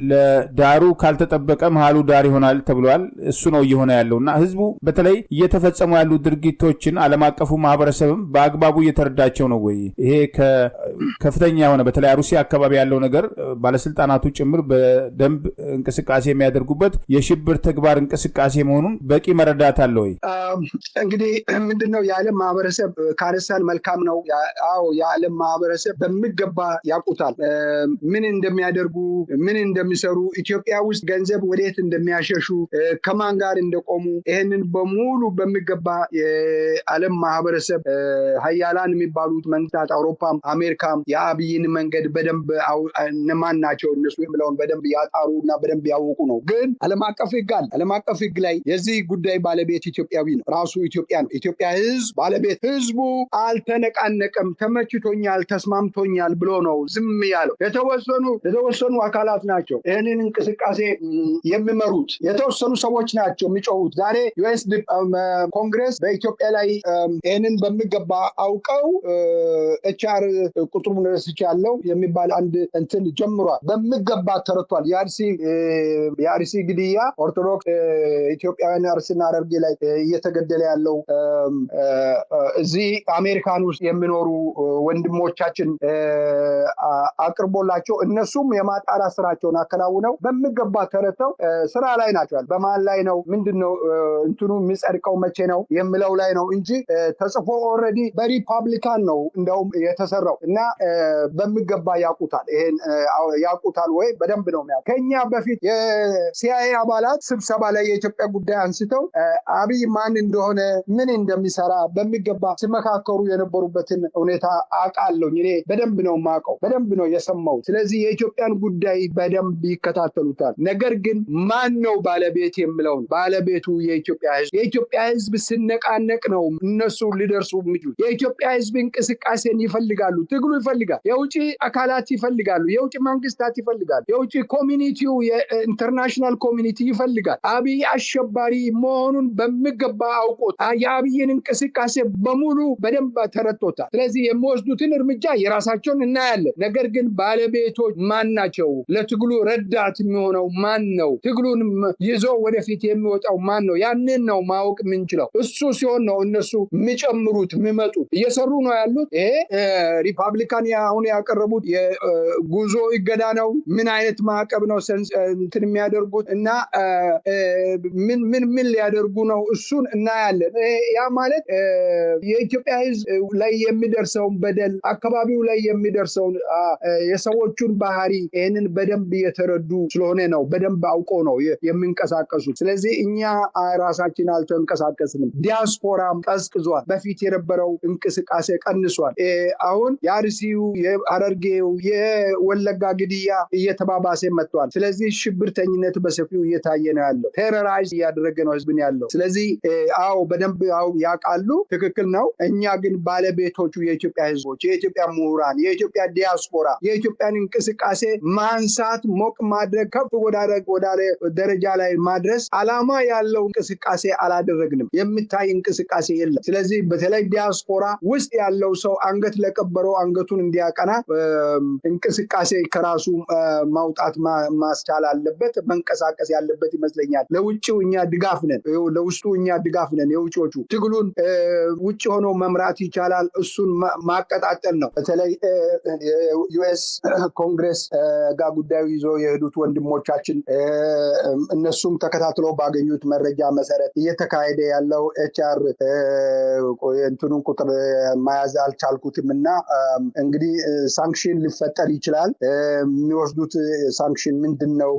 ለዳሩ ካልተጠበቀ መሃሉ ዳር ይሆናል ተብሏል። እሱ ነው እየሆነ ያለውና ህዝቡ በተለይ እየተፈጸሙ ያሉ ድርጊቶችን ዓለም አቀፉ ማህበረሰብም በአግባቡ እየተረዳቸው ነው ወይ? ይሄ ከፍተኛ የሆነ በተለይ አሩሲ አካባቢ ያለው ነገር ባለስልጣናቱ ጭምር በደንብ እንቅስቃሴ የሚያደርጉበት የሽብር ተግባር እንቅስቃሴ መሆኑን በቂ መረዳት አለ ወይ? እንግዲህ ምንድነው ያለ የዓለም ማህበረሰብ ካነሳን መልካም ነው። አዎ የዓለም ማህበረሰብ በሚገባ ያውቁታል ምን እንደሚያደርጉ ምን እንደሚሰሩ ኢትዮጵያ ውስጥ ገንዘብ ወዴት እንደሚያሸሹ ከማን ጋር እንደቆሙ ይሄንን በሙሉ በሚገባ የዓለም ማህበረሰብ ሀያላን የሚባሉት መንግስታት አውሮፓም አሜሪካም የአብይን መንገድ በደንብ እነማን ናቸው እነሱ የሚለውን በደንብ ያጣሩና በደንብ ያወቁ ነው። ግን ዓለም አቀፍ ህግ አለ። ዓለም አቀፍ ህግ ላይ የዚህ ጉዳይ ባለቤት ኢትዮጵያዊ ነው። ራሱ ኢትዮጵያ ነው። ኢትዮጵያ ህዝብ ባለቤት። ህዝቡ አልተነቃነቀም፣ ተመችቶኛል፣ ተስማምቶኛል ብሎ ነው ዝም ያለው። የተወሰኑ አካላት ናቸው ይህንን እንቅስቃሴ የሚመሩት። የተወሰኑ ሰዎች ናቸው የሚጮሁት። ዛሬ ዩኤስ ኮንግረስ በኢትዮጵያ ላይ ይህንን በሚገባ አውቀው ኤችአር ቁጥሩን ረስቻለሁ የሚባል አንድ እንትን ጀምሯል። በሚገባ ተረቷል። የአርሲ ግድያ ኦርቶዶክስ ኢትዮጵያውያን አርሲና ሐረርጌ ላይ እየተገደለ ያለው እዚህ አሜሪካን ውስጥ የሚኖሩ ወንድሞቻችን አቅርቦላቸው እነሱም የማጣራት ስራቸውን አከናውነው በሚገባ ተረተው ስራ ላይ ናቸው። በማን ላይ ነው ምንድነው እንትኑ የሚጸድቀው መቼ ነው የሚለው ላይ ነው እንጂ ተጽፎ ኦልሬዲ በሪፐብሊካን ነው እንደውም የተሰራው እና በሚገባ ያውቁታል። ይሄን ያውቁታል ወይ በደንብ ነው የሚያውቁ። ከኛ በፊት የሲአይኤ አባላት ስብሰባ ላይ የኢትዮጵያ ጉዳይ አንስተው አብይ ማን እንደሆነ ምን እንደሚሰራ በሚገባ ሲመካከሩ የነበሩበትን ሁኔታ አውቃለሁ። እኔ በደንብ ነው የማውቀው፣ በደንብ ነው የሰማው። ስለዚህ የኢትዮጵያን ጉዳይ በደንብ ይከታተሉታል። ነገር ግን ማን ነው ባለቤት የሚለውን ባለቤቱ የኢትዮጵያ ህዝብ ሲነቃነቅ ነው እነሱ ሊደርሱ የሚችሉ። የኢትዮጵያ ህዝብ እንቅስቃሴን ይፈልጋሉ፣ ትግሉ ይፈልጋል፣ የውጭ አካላት ይፈልጋሉ፣ የውጭ መንግስታት ይፈልጋሉ፣ የውጭ ኮሚኒቲው የኢንተርናሽናል ኮሚኒቲ ይፈልጋል። አብይ አሸባሪ መሆኑን በሚገባ አውቆት የአብይን እንቅስቃሴ በሙሉ በደንብ ተረድቶታል። ስለዚህ የሚወስዱትን እርምጃ የራሳቸውን እናያለን። ነገር ግን ባለቤቶች ማን ናቸው? ለትግሉ ረዳት የሚሆነው ማን ነው? ትግሉን ይዞ ወደፊት የሚወጣው ማን ነው? ያንን ነው ማወቅ የምንችለው። እሱ ሲሆን ነው እነሱ የሚጨምሩት የሚመጡት። እየሰሩ ነው ያሉት። ይሄ ሪፐብሊካን አሁን ያቀረቡት የጉዞ እገዳ ነው። ምን አይነት ማዕቀብ ነው እንትን የሚያደርጉት እና ምን ሊያደርጉ ነው? እሱን እናያለን። ያ ማለት የኢትዮጵያ ህዝብ ላይ የሚደርሰውን በደል፣ አካባቢው ላይ የሚደርሰውን የሰዎቹን ባህሪ ይህንን በደንብ የተረዱ ስለሆነ ነው፣ በደንብ አውቆ ነው የሚንቀሳቀሱት። ስለዚህ እኛ ራሳችን አልተንቀሳቀስንም። ዲያስፖራም ቀዝቅዟል። በፊት የነበረው እንቅስቃሴ ቀንሷል። አሁን የአርሲው፣ የሐረርጌው፣ የወለጋ ግድያ እየተባባሰ መጥቷል። ስለዚህ ሽብርተኝነት በሰፊው እየታየ ነው ያለው። ቴሮራይዝ እያደረገ ነው ህዝብን ያለው። ስለዚህ በደንብ ያውቃሉ። ትክክል ነው። እኛ ግን ባለቤቶቹ የኢትዮጵያ ህዝቦች፣ የኢትዮጵያ ምሁራን፣ የኢትዮጵያ ዲያስፖራ የኢትዮጵያን እንቅስቃሴ ማንሳት፣ ሞቅ ማድረግ፣ ከፍ ወዳለ ደረጃ ላይ ማድረስ አላማ ያለው እንቅስቃሴ አላደረግንም። የሚታይ እንቅስቃሴ የለም። ስለዚህ በተለይ ዲያስፖራ ውስጥ ያለው ሰው አንገት ለቀበረው አንገቱን እንዲያቀና እንቅስቃሴ ከራሱ ማውጣት ማስቻል አለበት፣ መንቀሳቀስ ያለበት ይመስለኛል። ለውጭው እኛ ድጋፍ ነን፣ ለውስጡ እኛ ድጋፍ ነን። የውጭዎቹ ትግሉን ውጭ ሆኖ መምራት ይቻላል። እሱን ማቀጣጠል ነው። በተለይ ዩኤስ ኮንግረስ ጋር ጉዳዩ ይዞ የሄዱት ወንድሞቻችን እነሱም ተከታትለው ባገኙት መረጃ መሰረት እየተካሄደ ያለው ኤችአር እንትኑን ቁጥር መያዝ አልቻልኩትም እና እንግዲህ ሳንክሽን ሊፈጠር ይችላል። የሚወስዱት ሳንክሽን ምንድን ነው?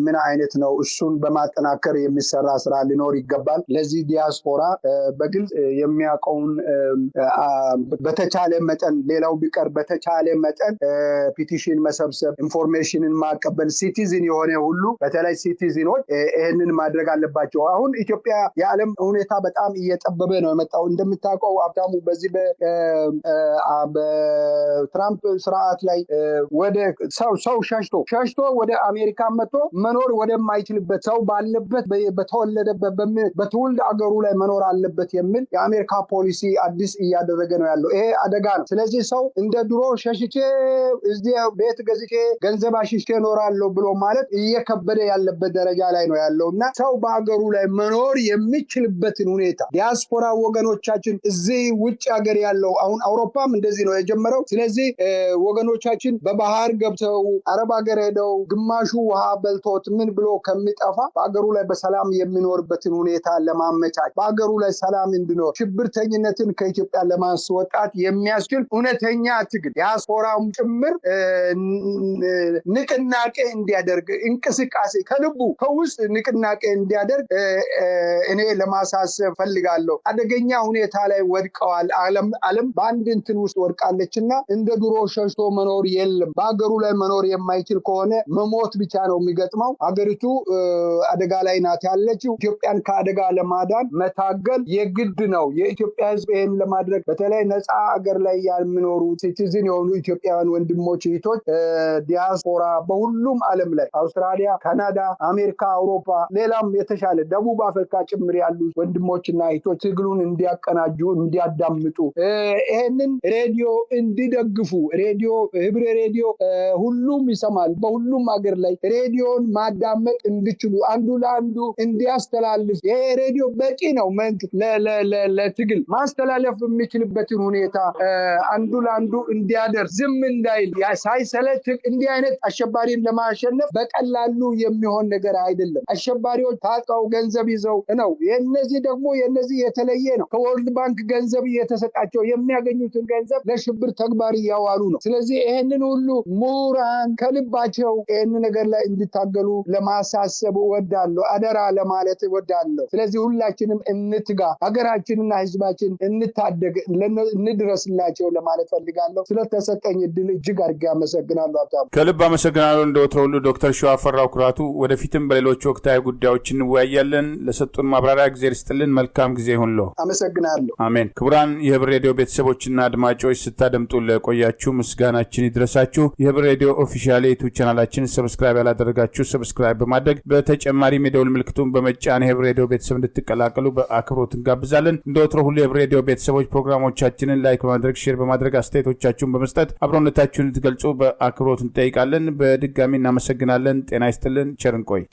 ምን አይነት ነው? እሱን በማጠናከር የሚሰራ ስራ ሊኖር ይገባል። ለዚህ ዲያስፖራ በግልጽ የሚያውቀውን በተቻለ መጠን ሌላው ቢቀር በተቻለ መጠን ፒቲሽን መሰብሰብ፣ ኢንፎርሜሽንን ማቀበል፣ ሲቲዝን የሆነ ሁሉ በተለይ ሲቲዝኖች ይህንን ማድረግ አለባቸው። አሁን ኢትዮጵያ የዓለም ሁኔታ በጣም እየጠበበ ነው የመጣው። እንደምታውቀው ሀብታሙ በዚህ በትራምፕ ስርዓት ላይ ወደ ሰው ሸሽቶ ወደ አሜሪካ መጥቶ መኖር ወደማይችልበት ሰው ባለበት በተወለደበት በትውልድ አገሩ ላይ መኖር አለበት የሚል የአሜሪካ ፖሊሲ አዲስ እያደረገ ነው ያለው። ይሄ አደጋ ነው። ስለዚህ ሰው እንደ ድሮ ሸሽቼ እዚህ ቤት ገዝቼ ገንዘብ አሽሽቼ እኖራለሁ ብሎ ማለት እየከበደ ያለበት ደረጃ ላይ ነው ያለው እና ሰው በአገሩ ላይ መኖር የሚችልበትን ሁኔታ ዲያስፖራ ወገኖቻችን እዚህ ውጭ ሀገር ያለው አሁን አውሮፓም እንደዚህ ነው የጀመረው። ስለዚህ ወገኖቻችን በባህር ገብተው አረብ ሀገር ሄደው ግማሹ ውሃ በልቶት ምን ብሎ ከሚጠፋ በአገሩ ላይ በሰላም የሚኖርበትን ሁኔታ ለማመቻች በአገሩ ላይ ሰላም እንዲኖር ሽብርተኝነትን ከኢትዮጵያ ለማስወጣት የሚያስችል እውነተኛ ትግል ዲያስፖራውም ጭምር ንቅናቄ እንዲያደርግ እንቅስቃሴ ከልቡ ከውስጥ ንቅናቄ እንዲያደርግ እኔ ለማሳሰብ ፈልጋለሁ። አደገኛ ሁኔታ ላይ ወድቀዋል። ዓለም በአንድ እንትን ውስጥ ወድቃለችና እንደ ድሮ ሸሽቶ መኖር የለም። በአገሩ ላይ መኖር የማይችል ከሆነ መሞት ብቻ ነው የሚገጥመው። አገሪቱ አደጋ ላይ ናት ያለችው። ኢትዮጵያን ከአደጋ ለማዳን መታገል የግድ ነው። የኢትዮጵያ ሕዝብ ይህን ለማድረግ በተለይ ነፃ አገር ላይ የሚኖሩ ሲቲዝን የሆኑ ኢትዮጵያውያን ወንድሞች እህቶች፣ ዲያስፖራ በሁሉም ዓለም ላይ አውስትራሊያ፣ ካናዳ፣ አሜሪካ፣ አውሮፓ፣ ሌላም የተሻለ ደቡብ አፍሪካ ጭምር ያሉ ወንድሞችና እህቶች ትግሉን እንዲያቀናጁ እንዲያዳምጡ፣ ይሄንን ሬዲዮ እንዲደግፉ። ሬዲዮ ህብረ ሬዲዮ ሁሉም ይሰማል። በሁሉም አገር ላይ ሬዲዮን ማዳመጥ እንዲችሉ አንዱ ለአንዱ እንዲያስተላልፍ ይሄ ሬዲዮ በቂ ነው። ለትግል ማስተላለፍ የሚችልበትን ሁኔታ አንዱ ለአንዱ እንዲያደርስ ዝም እንዳይል ሳይሰለች እንዲህ አይነት አሸባሪን ለማሸነፍ በቀላሉ የሚሆን ነገር አይደለም። አሸባሪዎች ታጥቀው ገንዘብ ይዘው ነው። የነዚህ ደግሞ የተለየ ነው። ከወርልድ ባንክ ገንዘብ እየተሰጣቸው የሚያገኙትን ገንዘብ ለሽብር ተግባር እያዋሉ ነው። ስለዚህ ይሄንን ሁሉ ምሁራን ከልባቸው ይሄን ነገር ላይ እንዲታገሉ ለማሳሰብ እወዳለሁ፣ አደራ ለማለት እወዳለሁ። ስለዚህ ሁላችንም እንትጋ፣ ሀገራችንና ህዝባችን እንታደግ፣ እንድረስላቸው ለማለት ፈልጋለሁ። ስለተሰጠኝ እድል እጅግ አድርጌ አመሰግናለሁ። ሀብታሙ ከልብ አመሰግናለሁ። እንደወትሮው ሁሉ ዶክተር ሸዋፈራው ኩራቱ፣ ወደፊትም በሌሎች ወቅታዊ ጉዳዮች እንወያያለን። ለሰጡን ማብራሪያ ጊዜ ይስጥልን። መልካም ጊዜ ይሁንልዎ። አመሰግናለሁ። አሜን። ክቡራን የህብር ሬዲዮ ቤተሰቦችና አድማጮች ስታደምጡ ለቆያችሁ ምስጋናችን ይድረሳችሁ። የህብር ሬዲዮ ኦፊሻል ዩቲዩብ ቻናላችን ሰብስክራይብ ያላደረጋችሁ ሰብስክራይብ በማድረግ በተጨማሪም የደውል ምልክቱን በመጫን የህብር ሬዲዮ ቤተሰብ እንድትቀላቀሉ በአክብሮት እንጋብዛለን። እንደወትሮ ሁሉ የህብር ሬዲዮ ቤተሰቦች ፕሮግራሞቻችንን ላይክ በማድረግ ሼር በማድረግ አስተያየቶቻችሁን በመስጠት አብሮነታችሁን እንድትገልጹ በአክብሮት እንጠይቃለን። በድጋሚ እናመሰግናለን። ጤና ይስጥልን። ቸር እንቆይ።